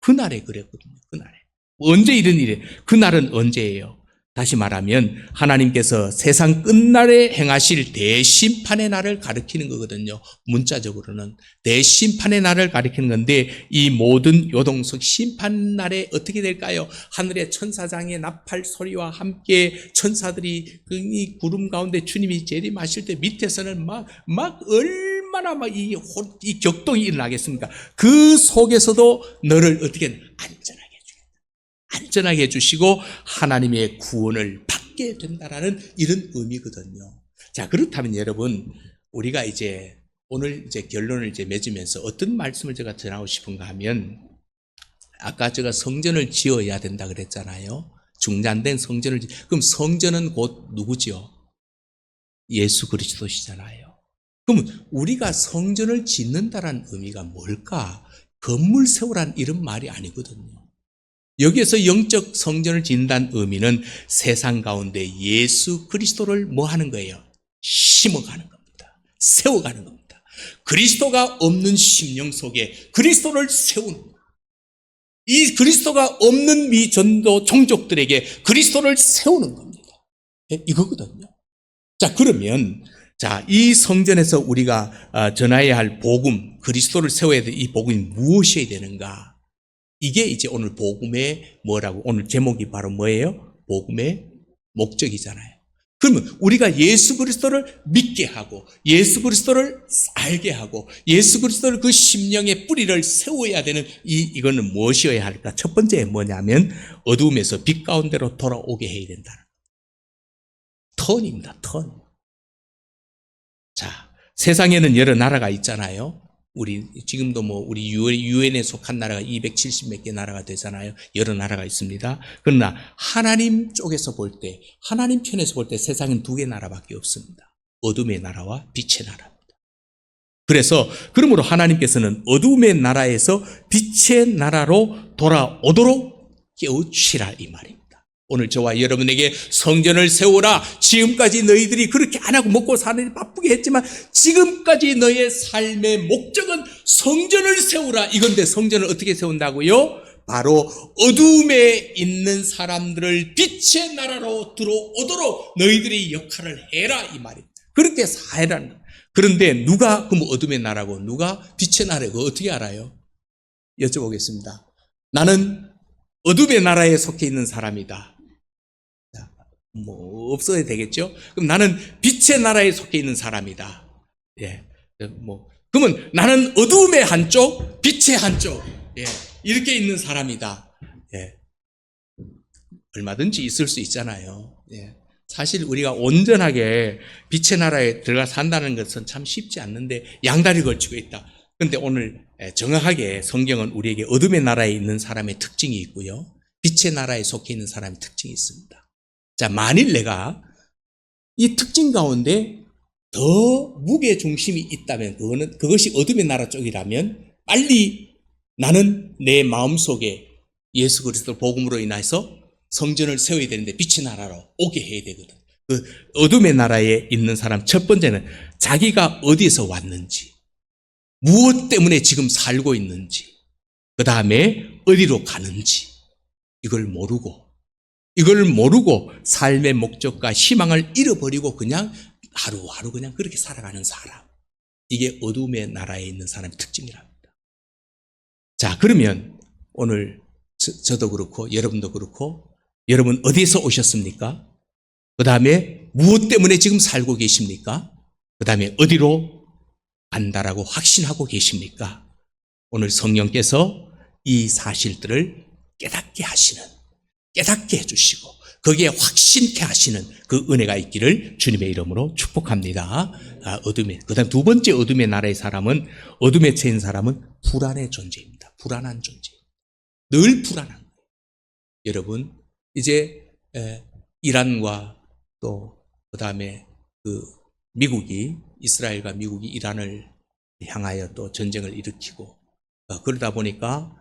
그랬거든요. 그날에. 언제 이런 일이? 그날은 언제예요? 다시 말하면 하나님께서 세상 끝날에 행하실 대심판의 날을 가리키는 거거든요. 문자적으로는 대심판의 날을 가리키는 건데 이 모든 요동석 심판날에 어떻게 될까요? 하늘의 천사장의 나팔 소리와 함께 천사들이 이 구름 가운데 주님이 재림하실 때 밑에서는 막 얼마나 막 이 격동이 일어나겠습니까? 그 속에서도 너를 어떻게 안전하게 해주시고 하나님의 구원을 받게 된다라는 이런 의미거든요. 자, 그렇다면 여러분, 우리가 이제 오늘 이제 결론을 이제 맺으면서 어떤 말씀을 제가 전하고 싶은가 하면, 아까 제가 성전을 지어야 된다 그랬잖아요. 중단된 성전을 그럼 성전은 곧 누구지요? 예수 그리스도시잖아요. 그럼 우리가 성전을 짓는다라는 의미가 뭘까? 건물 세우란 이런 말이 아니거든요. 여기에서 영적 성전을 짓는다는 의미는 세상 가운데 예수 그리스도를 뭐 하는 거예요? 심어가는 겁니다. 세워가는 겁니다. 그리스도가 없는 심령 속에 그리스도를 세우는 거예요. 이 그리스도가 없는 미전도 종족들에게 그리스도를 세우는 겁니다. 이거거든요. 자, 그러면 이 성전에서 우리가 전해야 할 복음, 그리스도를 세워야 될 이 복음이 무엇이어야 되는가? 이게 이제 오늘 복음의 뭐라고, 오늘 제목이 바로 뭐예요? 복음의 목적이잖아요. 그러면 우리가 예수 그리스도를 믿게 하고 예수 그리스도를 알게 하고 예수 그리스도를 그 심령의 뿌리를 세워야 되는 이거는 무엇이어야 할까? 첫 번째 뭐냐면 어두움에서 빛 가운데로 돌아오게 해야 된다는 턴입니다. 턴. 자, 세상에는 여러 나라가 있잖아요. 우리 지금도 뭐 우리 유엔에 속한 나라가 270 몇 개 나라가 되잖아요. 여러 나라가 있습니다. 그러나 하나님 쪽에서 볼 때, 하나님 편에서 볼 때 세상은 두 개 나라밖에 없습니다. 어둠의 나라와 빛의 나라입니다. 그래서 그러므로 하나님께서는 어둠의 나라에서 빛의 나라로 돌아오도록 깨우치라 이 말입니다. 오늘 저와 여러분에게 성전을 세우라. 지금까지 너희들이 그렇게 안 하고 먹고 사는 일 바쁘게 했지만 지금까지 너의 삶의 목적은 성전을 세우라 이건데, 성전을 어떻게 세운다고요? 바로 어둠에 있는 사람들을 빛의 나라로 들어오도록 너희들이 역할을 해라 이 말입니다. 그렇게 사해라는 거예요. 그런데 누가 그럼 어둠의 나라고 누가 빛의 나라고 어떻게 알아요? 여쭤보겠습니다. 나는 어둠의 나라에 속해 있는 사람이다. 뭐 없어야 되겠죠? 그럼 나는 빛의 나라에 속해 있는 사람이다. 예. 그러면 나는 어두움의 한쪽, 빛의 한쪽. 예. 이렇게 있는 사람이다. 예. 얼마든지 있을 수 있잖아요. 예. 사실 우리가 온전하게 빛의 나라에 들어가 산다는 것은 참 쉽지 않는데 양다리 걸치고 있다. 그런데 오늘 정확하게 성경은 우리에게 어둠의 나라에 있는 사람의 특징이 있고요. 빛의 나라에 속해 있는 사람의 특징이 있습니다. 자, 만일 내가 이 특징 가운데 더 무게 중심이 있다면 그것이 어둠의 나라 쪽이라면 빨리 나는 내 마음속에 예수 그리스도 복음으로 인해서 성전을 세워야 되는데 빛의 나라로 오게 해야 되거든. 그 어둠의 나라에 있는 사람 첫 번째는 자기가 어디에서 왔는지, 무엇 때문에 지금 살고 있는지, 그 다음에 어디로 가는지 이걸 모르고 삶의 목적과 희망을 잃어버리고 그냥 하루하루 그냥 그렇게 살아가는 사람. 이게 어둠의 나라에 있는 사람의 특징이랍니다. 자, 그러면 오늘 저도 그렇고 여러분도 그렇고 여러분 어디에서 오셨습니까? 그 다음에 무엇 때문에 지금 살고 계십니까? 그 다음에 어디로 간다라고 확신하고 계십니까? 오늘 성령께서 이 사실들을 깨닫게 해주시고 거기에 확신케 하시는 그 은혜가 있기를 주님의 이름으로 축복합니다. 그 다음 두 번째 어둠의 나라의 사람은, 어둠에 처한 사람은 불안의 존재입니다. 불안한 존재. 늘 불안한 거예요. 여러분, 이제 이란과 또 그 다음에 이스라엘과 미국이 이란을 향하여 또 전쟁을 일으키고 그러다 보니까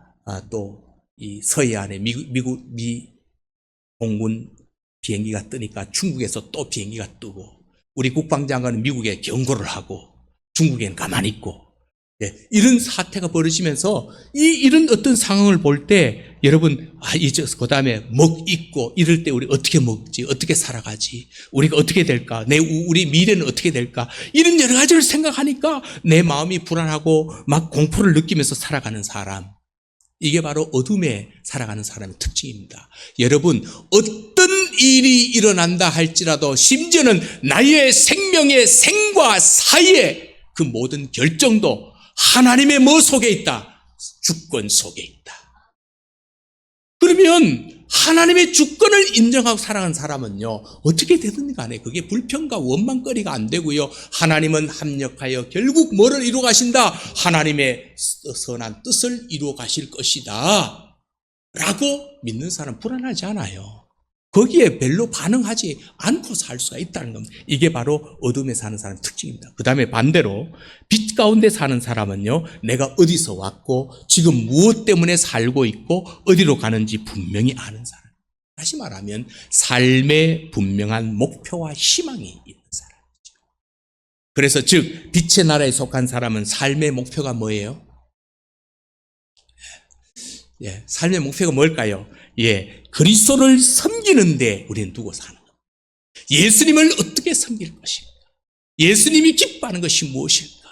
또 이 서해안에 미 공군 비행기가 뜨니까 중국에서 또 비행기가 뜨고 우리 국방장관은 미국에 경고를 하고 중국에는 가만히 있고 이런 사태가 벌어지면서 이런 어떤 상황을 볼 때 여러분 이제 그 다음에 있고 이럴 때 우리 어떻게 먹지, 어떻게 살아가지, 우리가 어떻게 될까, 우리 미래는 어떻게 될까, 이런 여러 가지를 생각하니까 내 마음이 불안하고 막 공포를 느끼면서 살아가는 사람, 이게 바로 어둠에 살아가는 사람의 특징입니다. 여러분, 어떤 일이 일어난다 할지라도 심지어는 나의 생명의 생과 사이에 그 모든 결정도 하나님의 뭐 속에 있다? 주권 속에 있다. 그러면 하나님의 주권을 인정하고 살아가는 사람은요, 어떻게 되든 간에 그게 불평과 원망거리가 안 되고요, 하나님은 합력하여 결국 뭐를 이루어 가신다? 하나님의 선한 뜻을 이루어 가실 것이다 라고 믿는 사람 불안하지 않아요. 거기에 별로 반응하지 않고 살 수가 있다는 겁니다. 이게 바로 어둠에 사는 사람의 특징입니다. 그 다음에 반대로 빛 가운데 사는 사람은요, 내가 어디서 왔고 지금 무엇 때문에 살고 있고 어디로 가는지 분명히 아는 사람. 다시 말하면 삶의 분명한 목표와 희망이 있는 사람이죠. 그래서 즉 빛의 나라에 속한 사람은 삶의 목표가 뭐예요? 삶의 목표가 뭘까요? 그리스도를 섬기는데 우리는 두고 사는 겁니다. 예수님을 어떻게 섬길 것인가? 예수님이 기뻐하는 것이 무엇일까?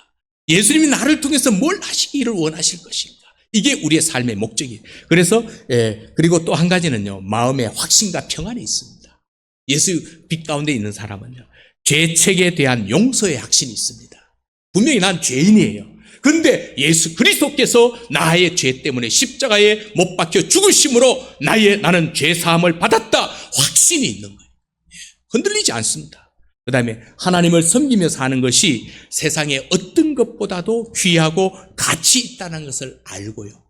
예수님이 나를 통해서 뭘 하시기를 원하실 것인가? 이게 우리의 삶의 목적이에요. 그래서 그리고 또 한 가지는요, 마음의 확신과 평안이 있습니다. 예수 빛 가운데 있는 사람은요, 죄책에 대한 용서의 확신이 있습니다. 분명히 난 죄인이에요. 그런데 예수 그리스도께서 나의 죄 때문에 십자가에 못 박혀 죽으심으로 나는 죄 사함을 받았다 확신이 있는 거예요. 흔들리지 않습니다. 그 다음에 하나님을 섬기며 사는 것이 세상의 어떤 것보다도 귀하고 가치 있다는 것을 알고요.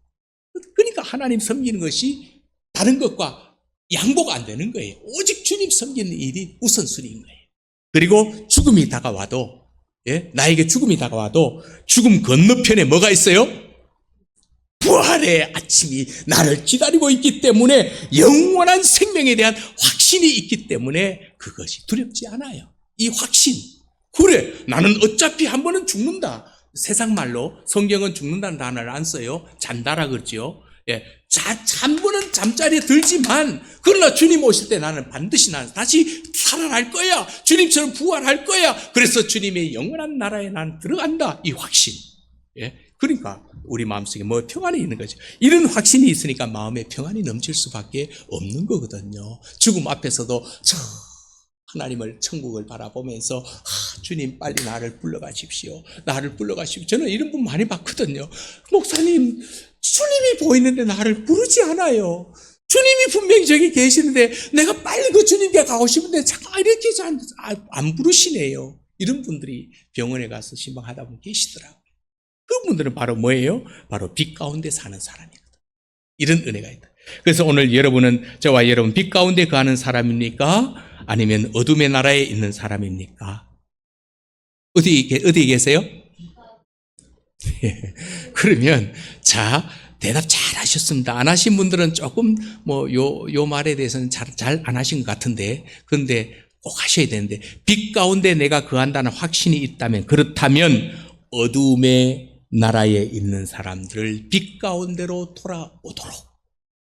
그러니까 하나님 섬기는 것이 다른 것과 양보가 안 되는 거예요. 오직 주님 섬기는 일이 우선순위인 거예요. 그리고 죽음이 다가와도, 나에게 죽음이 다가와도 죽음 건너편에 뭐가 있어요? 부활의 아침이 나를 기다리고 있기 때문에 영원한 생명에 대한 확신이 있기 때문에 그것이 두렵지 않아요. 이 확신. 그래, 나는 어차피 한 번은 죽는다. 세상 말로 성경은 죽는다는 단어를 안 써요. 잔다라 그러죠. 한 번은 잠자리에 들지만 그러나 주님 오실 때 나는 반드시 다시 살아날 거야. 주님처럼 부활할 거야. 그래서 주님의 영원한 나라에 난 들어간다. 이 확신. 그러니까 우리 마음속에 뭐 평안이 있는 거죠. 이런 확신이 있으니까 마음에 평안이 넘칠 수밖에 없는 거거든요. 죽음 앞에서도 하나님을 천국을 바라보면서 주님 빨리 나를 불러가십시오. 나를 불러가십시오. 저는 이런 분 많이 봤거든요. 목사님, 주님이 보이는데 나를 부르지 않아요. 주님이 분명히 저기 계시는데 내가 빨리 그 주님께 가고 싶은데 자꾸 이렇게 안 부르시네요. 이런 분들이 병원에 가서 신방하다 보면 계시더라고요. 그분들은 바로 뭐예요? 바로 빛 가운데 사는 사람이거든. 이런 은혜가 있다. 그래서 오늘 여러분은, 저와 여러분, 빛 가운데 거하는 사람입니까? 아니면 어둠의 나라에 있는 사람입니까? 어디에 계세요? 그러면, 자, 대답 잘 하셨습니다. 안 하신 분들은 조금, 요 말에 대해서는 잘 안 하신 것 같은데, 그런데 꼭 하셔야 되는데, 빛 가운데 내가 거한다는 확신이 있다면, 그렇다면 어두움의 나라에 있는 사람들을 빛 가운데로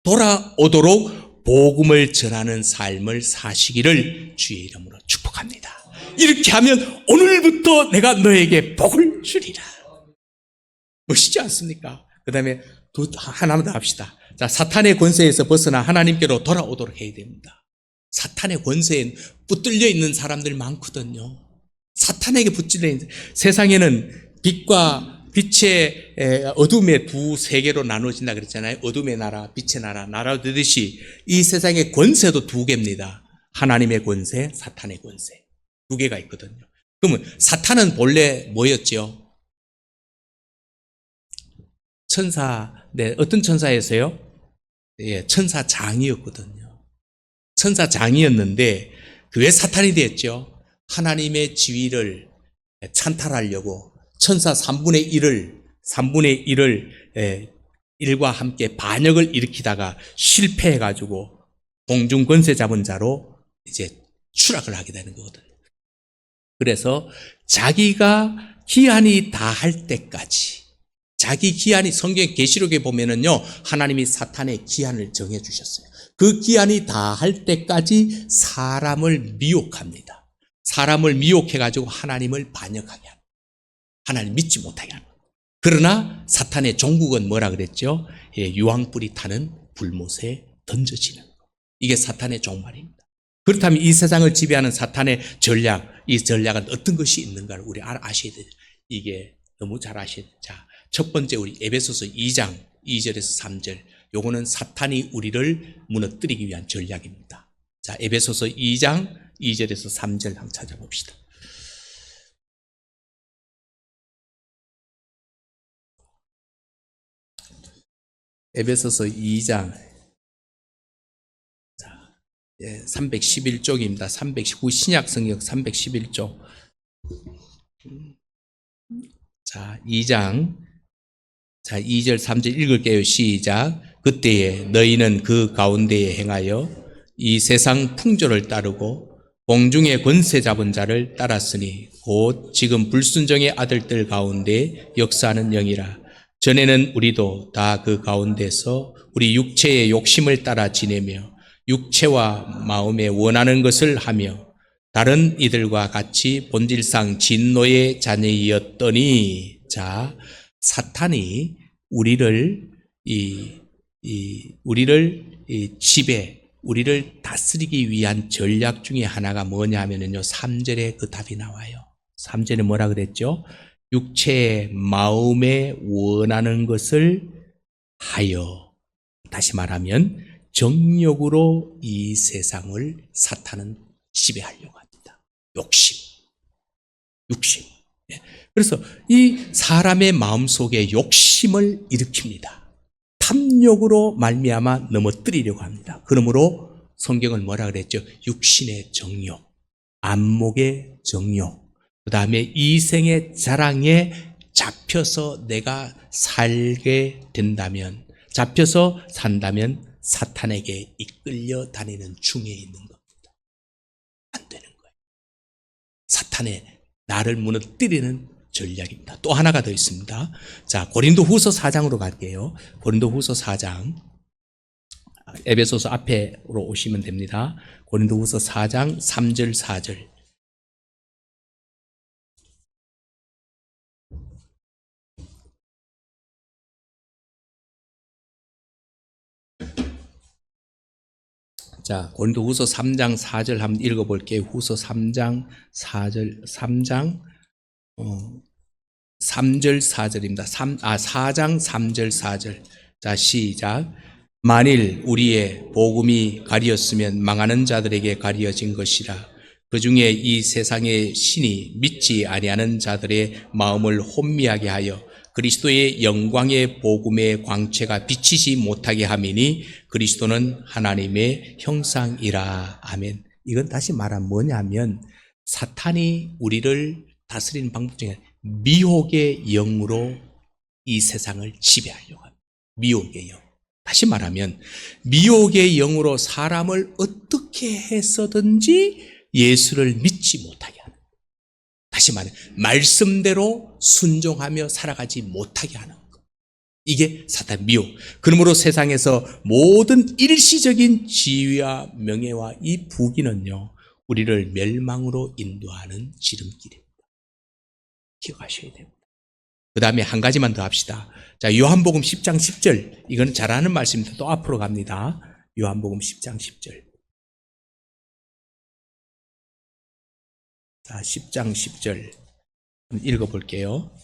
돌아오도록 복음을 전하는 삶을 사시기를 주의 이름으로 축복합니다. 이렇게 하면 오늘부터 내가 너에게 복을 주리라. 멋있지 않습니까? 그 다음에 하나만 더 합시다. 자, 사탄의 권세에서 벗어나 하나님께로 돌아오도록 해야 됩니다. 사탄의 권세에 붙들려 있는 사람들 많거든요. 사탄에게 붙들려 있는, 세상에는 빛과 빛의 어둠의 두 세계로 나눠진다 그랬잖아요. 어둠의 나라, 빛의 나라, 나눠지듯이 이 세상의 권세도 두 개입니다. 하나님의 권세, 사탄의 권세. 두 개가 있거든요. 그러면 사탄은 본래 뭐였죠? 천사, 네, 어떤 천사였어요? 예, 천사장이었거든요. 천사장이었는데, 왜 사탄이 됐죠? 하나님의 지위를 찬탈하려고 천사 3분의 1과 함께 반역을 일으키다가 실패해가지고 공중 권세 잡은 자로 이제 추락을 하게 되는 거거든요. 그래서 자기가 기한이 다할 때까지, 자기 기한이, 성경 계시록에 보면은요, 하나님이 사탄의 기한을 정해 주셨어요. 그 기한이 다할 때까지 사람을 미혹합니다. 사람을 미혹해가지고 하나님을 반역하게 합니다. 하나님 믿지 못하게 합니다. 그러나 사탄의 종국은 뭐라 그랬죠? 예, 유황불이 타는 불못에 던져지는 것. 이게 사탄의 종말입니다. 그렇다면 이 세상을 지배하는 사탄의 전략, 이 전략은 어떤 것이 있는가를 우리 아셔야 돼요. 이게 너무 잘 아셔야 돼요. 자, 첫 번째 우리 에베소서 2장 2절에서 3절. 요거는 사탄이 우리를 무너뜨리기 위한 전략입니다. 자, 에베소서 2장 2절에서 3절 한번 찾아봅시다. 에베소서 2장 311쪽입니다. 319 신약 성경 311쪽. 자, 2장 2절 3절 읽을게요. 시작. 그때에 너희는 그 가운데에 행하여 이 세상 풍조를 따르고 공중의 권세 잡은 자를 따랐으니 곧 지금 불순종의 아들들 가운데 역사하는 영이라. 전에는 우리도 다 그 가운데서 우리 육체의 욕심을 따라 지내며 육체와 마음에 원하는 것을 하며 다른 이들과 같이 본질상 진노의 자녀이었더니, 자, 사탄이 우리를 우리를 다스리기 위한 전략 중에 하나가 뭐냐 하면요, 3절에 그 답이 나와요. 3절에 뭐라 그랬죠? 육체의 마음에 원하는 것을 하여, 다시 말하면 정욕으로 이 세상을 사탄은 지배하려고 합니다. 욕심. 그래서 이 사람의 마음속에 욕심을 일으킵니다. 탐욕으로 말미암아 넘어뜨리려고 합니다. 그러므로 성경은 뭐라 그랬죠? 육신의 정욕, 안목의 정욕, 그 다음에 이생의 자랑에 잡혀서 내가 살게 된다면, 잡혀서 산다면 사탄에게 이끌려 다니는 중에 있는 겁니다. 안 되는 거예요. 사탄의 나를 무너뜨리는 전략입니다. 또 하나가 더 있습니다. 자, 고린도후서 4장으로 갈게요. 고린도후서 4장. 에베소서 앞에로 오시면 됩니다. 고린도후서 4장 3절 4절. 자, 고린도후서 3장 4절 한번 읽어볼게요. 후서 3장 4절, 3장 3절 4절입니다. 4장 3절 4절. 자, 시작. 만일 우리의 복음이 가리었으면 망하는 자들에게 가리어진 것이라. 그 중에 이 세상의 신이 믿지 아니하는 자들의 마음을 혼미하게 하여 그리스도의 영광의 복음의 광채가 비치지 못하게 함이니 그리스도는 하나님의 형상이라. 아멘. 이건 다시 말하면 뭐냐면 사탄이 우리를 다스리는 방법 중에 미혹의 영으로 이 세상을 지배하려고 합니다. 미혹의 영. 다시 말하면 미혹의 영으로 사람을 어떻게 해서든지 예수를 믿지 못하게 하는 거예요. 다시 말해 말씀대로 순종하며 살아가지 못하게 하는 거예요. 이게 사탄 미혹. 그러므로 세상에서 모든 일시적인 지위와 명예와 이 부귀는요, 우리를 멸망으로 인도하는 지름길입니다. 기억하셔야 됩니다. 그 다음에 한 가지만 더 합시다. 자, 요한복음 10장 10절. 이거는 잘 아는 말씀입니다. 또 앞으로 갑니다. 요한복음 10장 10절. 자, 10장 10절. 읽어볼게요.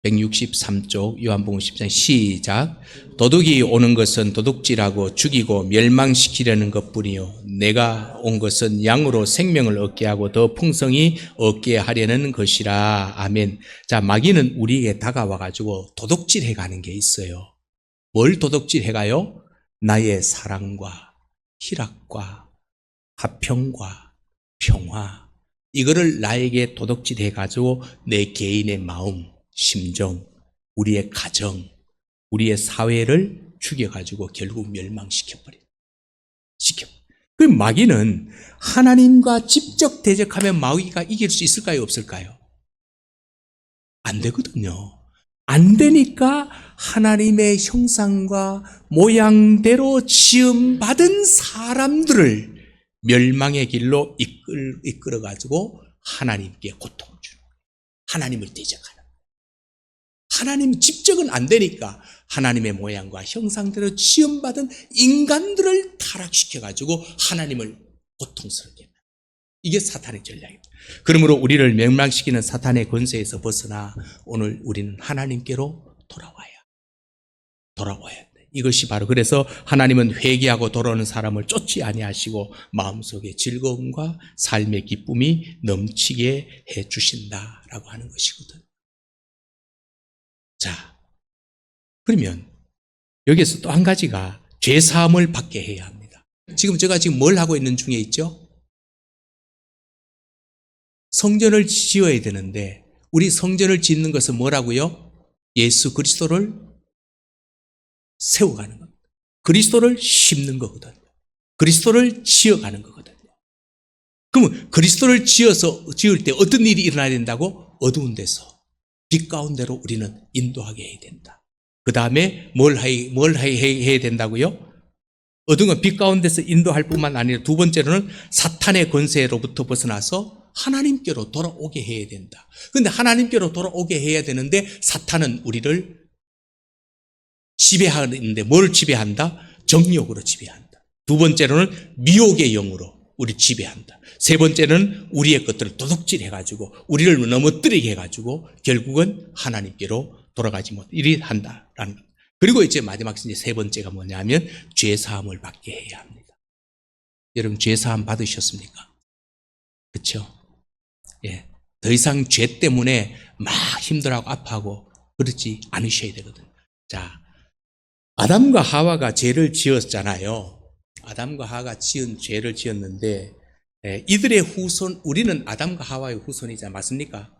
163쪽 요한복음 10장 시작. 도둑이 오는 것은 도둑질하고 죽이고 멸망시키려는 것뿐이요 내가 온 것은 양으로 생명을 얻게 하고 더 풍성히 얻게 하려는 것이라. 아멘. 자, 마귀는 우리에게 다가와 가지고 도둑질해 가는 게 있어요. 뭘 도둑질해 가요? 나의 사랑과 희락과 화평과 평화, 이거를 나에게 도둑질해 가지고 내 개인의 마음, 심정, 우리의 가정, 우리의 사회를 죽여가지고 결국 멸망시켜버려요. 그 마귀는 하나님과 직접 대적하면 마귀가 이길 수 있을까요? 없을까요? 안 되거든요. 안 되니까 하나님의 형상과 모양대로 지음받은 사람들을 멸망의 길로 이끌어가지고 하나님께 고통을 주는 거예요. 하나님을 대적하는. 하나님 직접은 안 되니까 하나님의 모양과 형상대로 지음받은 인간들을 타락시켜가지고 하나님을 고통스럽게 합니다. 이게 사탄의 전략입니다. 그러므로 우리를 멸망시키는 사탄의 권세에서 벗어나 오늘 우리는 하나님께로 돌아와야 돼. 이것이 바로 그래서 하나님은 회개하고 돌아오는 사람을 쫓지 아니하시고 마음속에 즐거움과 삶의 기쁨이 넘치게 해 주신다라고 하는 것이거든. 자, 그러면 여기에서 또 한 가지가 죄사함을 받게 해야 합니다. 제가 지금 뭘 하고 있는 중에 있죠? 성전을 지어야 되는데 우리 성전을 짓는 것은 뭐라고요? 예수 그리스도를 세워가는 겁니다. 그리스도를 심는 거거든요. 그리스도를 지어가는 거거든요. 그러면 그리스도를 지을 때 어떤 일이 일어나야 된다고? 어두운 데서 빛 가운데로 우리는 인도하게 해야 된다. 그 다음에 뭘 해야 된다고요? 어두운 건 빛 가운데서 인도할 뿐만 아니라 두 번째로는 사탄의 권세로부터 벗어나서 하나님께로 돌아오게 해야 된다. 그런데 하나님께로 돌아오게 해야 되는데 사탄은 우리를 지배하는데 뭘 지배한다? 정욕으로 지배한다. 두 번째로는 미혹의 영으로 우리 지배한다. 세 번째는 우리의 것들을 도둑질해가지고 우리를 넘어뜨리게 해가지고 결국은 하나님께로 돌아가지 못 이리 한다라는 것. 그리고 이제 마지막 이제 세 번째가 뭐냐면 죄사함을 받게 해야 합니다. 여러분 죄사함 받으셨습니까? 그렇죠? 예, 더 이상 죄 때문에 막 힘들어하고 아파하고 그러지 않으셔야 되거든요. 자, 아담과 하와가 죄를 지었잖아요. 아담과 하와가 죄를 지었는데 이들의 후손, 우리는 아담과 하와의 후손이자 맞습니까?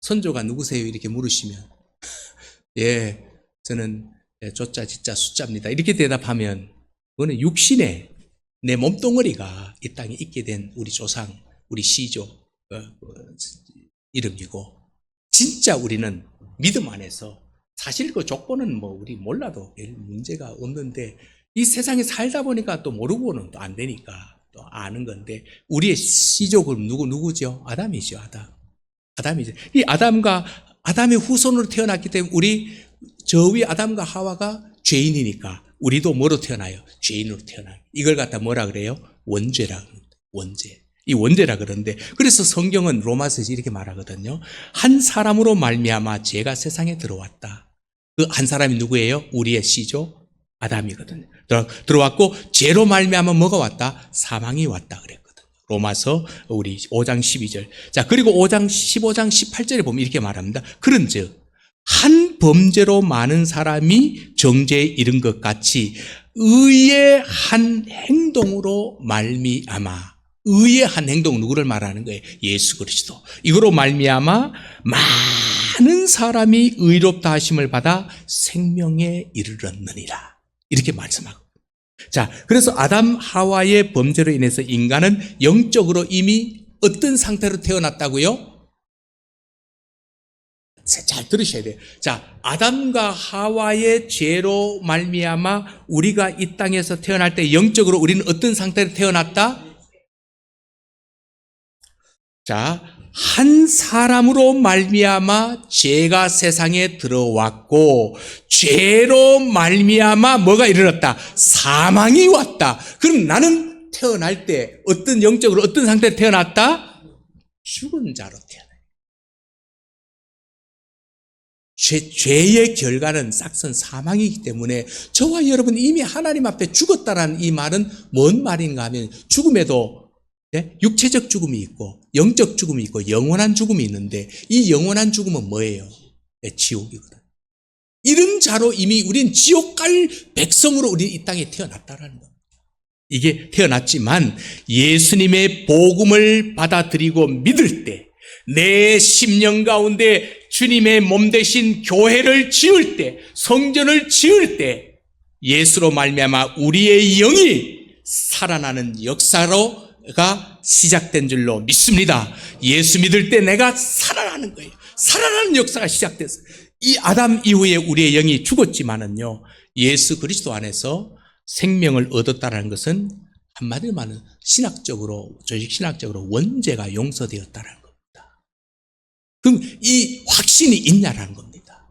선조가 누구세요? 이렇게 물으시면 예, 저는 조자, 지자, 숫자입니다. 이렇게 대답하면 그거는 육신의 내 몸뚱어리가 이 땅에 있게 된 우리 조상, 우리 시조 이름이고 진짜 우리는 믿음 안에서 사실 그 족보는 뭐 우리 몰라도 별 문제가 없는데 이 세상에 살다 보니까 또 모르고는 또 안 되니까 또 아는 건데 우리의 시족은 누구죠? 아담이죠. 아담이죠. 이 아담의 후손으로 태어났기 때문에 우리 저 위 아담과 하와가 죄인이니까 우리도 뭐로 태어나요? 죄인으로 태어나요. 이걸 갖다 뭐라 그래요? 원죄라 그럽니다. 원죄. 이 원죄라 그러는데 그래서 성경은 로마서에서 이렇게 말하거든요. 한 사람으로 말미암아 죄가 세상에 들어왔다. 그 한 사람이 누구예요? 우리의 시조 아담이거든요. 들어왔고 죄로 말미암아 뭐가 왔다? 사망이 왔다 그랬거든요. 로마서 우리 5장 12절. 자, 그리고 15장 18절에 보면 이렇게 말합니다. 그런즉 한 범죄로 많은 사람이 정죄에 이른 것 같이 의의 한 행동으로 말미암아, 의의 한 행동 누구를 말하는 거예요? 예수 그리스도. 이거로 말미암아 많은 사람이 의롭다 하심을 받아 생명에 이르렀느니라. 이렇게 말씀하고. 자, 그래서 아담 하와의 범죄로 인해서 인간은 영적으로 이미 어떤 상태로 태어났다고요? 잘 들으셔야 돼요. 자, 아담과 하와의 죄로 말미암아 우리가 이 땅에서 태어날 때 영적으로 우리는 어떤 상태로 태어났다? 자, 한 사람으로 말미암아 죄가 세상에 들어왔고 죄로 말미암아 뭐가 이르렀다? 사망이 왔다. 그럼 나는 태어날 때 어떤 영적으로 어떤 상태로 태어났다? 죽은 자로 태어났다. 죄의 결과는 싹선 사망이기 때문에 저와 여러분 이미 하나님 앞에 죽었다라는 이 말은 뭔 말인가 하면 죽음에도 육체적 죽음이 있고 영적 죽음이 있고 영원한 죽음이 있는데 이 영원한 죽음은 뭐예요? 지옥이거든. 이런 자로 이미 우린 지옥 갈 백성으로 우리 이 땅에 태어났다라는 겁니다. 이게 태어났지만 예수님의 복음을 받아들이고 믿을 때 내 심령 가운데 주님의 몸 대신 교회를 지을 때, 성전을 지을 때 예수로 말미암아 우리의 영이 살아나는 역사로가 시작된 줄로 믿습니다. 예수 믿을 때 내가 살아나는 거예요. 살아나는 역사가 시작됐어요. 이 아담 이후에 우리의 영이 죽었지만은요, 예수 그리스도 안에서 생명을 얻었다는 것은 한마디로 말하면 신학적으로, 조직신학적으로 원죄가 용서되었다는 겁니다. 그럼 이 확신이 있냐라는 겁니다.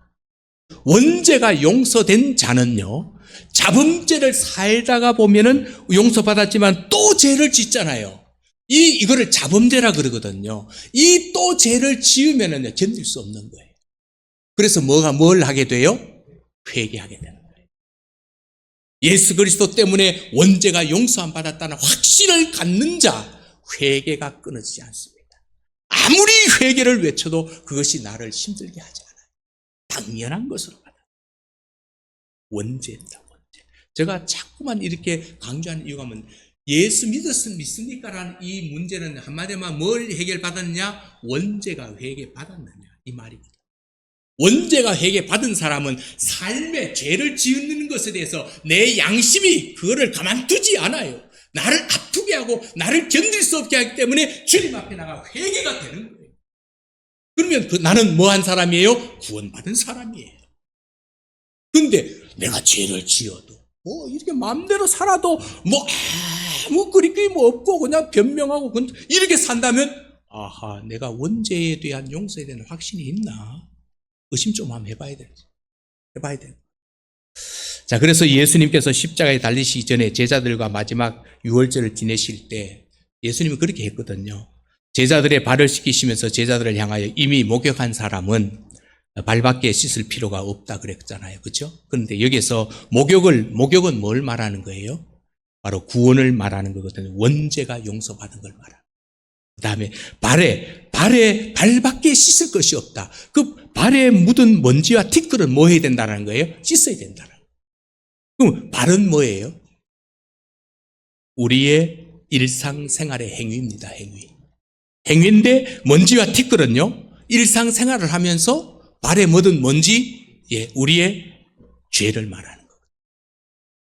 원죄가 용서된 자는요, 자범죄를 살다가 보면은 용서받았지만 또 죄를 짓잖아요. 이거를 자범죄라 그러거든요. 이 또 죄를 지으면은 견딜 수 없는 거예요. 그래서 뭘 하게 돼요? 회개하게 되는 거예요. 예수 그리스도 때문에 원죄가 용서 안 받았다는 확신을 갖는 자, 회개가 끊어지지 않습니다. 아무리 회개를 외쳐도 그것이 나를 힘들게 하지 않아요. 당연한 것으로 받아요. 원죄입니다. 원죄. 제가 자꾸만 이렇게 강조하는 이유가 뭐냐면 예수 믿습니까? 라는 이 문제는 한마디만 뭘 해결받았느냐? 원죄가 회개받았느냐 이 말이거든요. 원죄가 회개받은 사람은 삶의 죄를 지은 것에 대해서 내 양심이 그거를 가만두지 않아요. 나를 아프게 하고 나를 견딜 수 없게 하기 때문에 주님 앞에 나가 회개가 되는 거예요. 그러면 나는 뭐한 사람이에요? 구원받은 사람이에요. 그런데 내가 죄를 지어도 이렇게 마음대로 살아도 아무 그리낌 없고 그냥 변명하고 이렇게 산다면 아하, 내가 원죄에 대한 용서에 대한 확신이 있나? 의심 좀 한번 해봐야 돼요. 자, 그래서 예수님께서 십자가에 달리시기 전에 제자들과 마지막 유월절을 지내실 때 예수님은 그렇게 했거든요. 제자들의 발을 씻기시면서 제자들을 향하여 이미 목욕한 사람은 발밖에 씻을 필요가 없다 그랬잖아요. 그렇죠? 그런데 여기서 목욕은 뭘 말하는 거예요? 바로 구원을 말하는 거거든요. 원죄가 용서받은 걸 말합니다. 그 다음에 발밖에 씻을 것이 없다. 그 발에 묻은 먼지와 티끌은 뭐 해야 된다는 거예요? 씻어야 된다는 거예요. 그럼 발은 뭐예요? 우리의 일상생활의 행위입니다. 행위인데 먼지와 티끌은요, 일상생활을 하면서 발에 묻은 먼지, 우리의 죄를 말하는 거예요.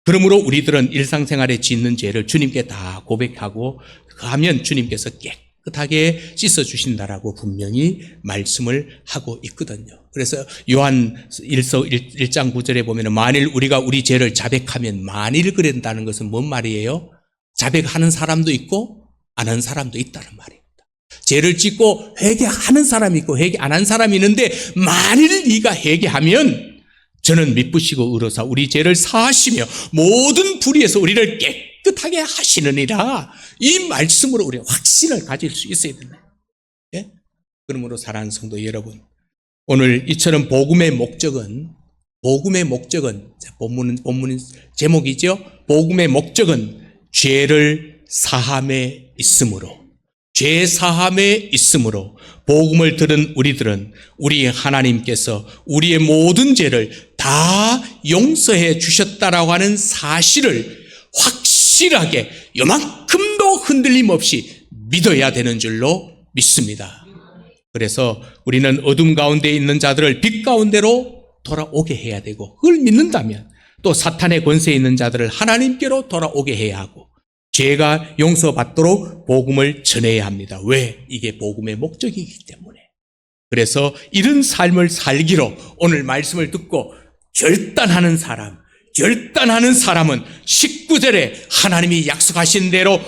그러므로 우리들은 일상생활에 짓는 죄를 주님께 다 고백하고 하면 주님께서 깨끗하게 씻어주신다라고 분명히 말씀을 하고 있거든요. 그래서 요한 1장 9절에 보면 만일 우리가 우리 죄를 자백하면, 만일 그런다는 것은 뭔 말이에요? 자백하는 사람도 있고 안 하는 사람도 있다는 말입니다. 죄를 짓고 회개하는 사람이 있고 회개 안 한 사람이 있는데 만일 네가 회개하면 저는 미쁘시고 의로사 우리 죄를 사하시며 모든 불의에서 우리를 깨끗하게 하시느니라. 이 말씀으로 우리 확신을 가질 수 있어야 된다. 예? 그러므로 사랑하는 성도 여러분, 오늘 이처럼 복음의 목적은 본문 제목이죠. 복음의 목적은 죄를 사함에 있으므로, 죄 사함에 있으므로 복음을 들은 우리들은 우리 하나님께서 우리의 모든 죄를 다 용서해 주셨다라고 하는 사실을 확실하게 요만큼도 흔들림 없이 믿어야 되는 줄로 믿습니다. 그래서 우리는 어둠 가운데 있는 자들을 빛 가운데로 돌아오게 해야 되고, 그걸 믿는다면 또 사탄의 권세에 있는 자들을 하나님께로 돌아오게 해야 하고, 죄가 용서받도록 복음을 전해야 합니다. 왜? 이게 복음의 목적이기 때문에. 그래서 이런 삶을 살기로 오늘 말씀을 듣고 결단하는 사람은 19절에 하나님이 약속하신 대로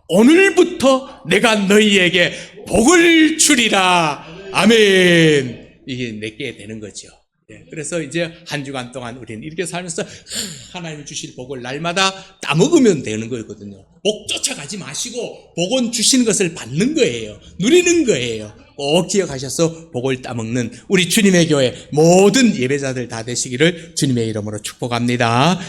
오늘부터 내가 너희에게 복을 주리라. 아멘. 이게 내게 되는 거죠. 그래서 이제 한 주간 동안 우리는 이렇게 살면서 하나님 주실 복을 날마다 따먹으면 되는 거거든요. 복 쫓아가지 마시고 복은 주시는 것을 받는 거예요. 누리는 거예요. 꼭 기억하셔서 복을 따먹는 우리 주님의 교회 모든 예배자들 다 되시기를 주님의 이름으로 축복합니다.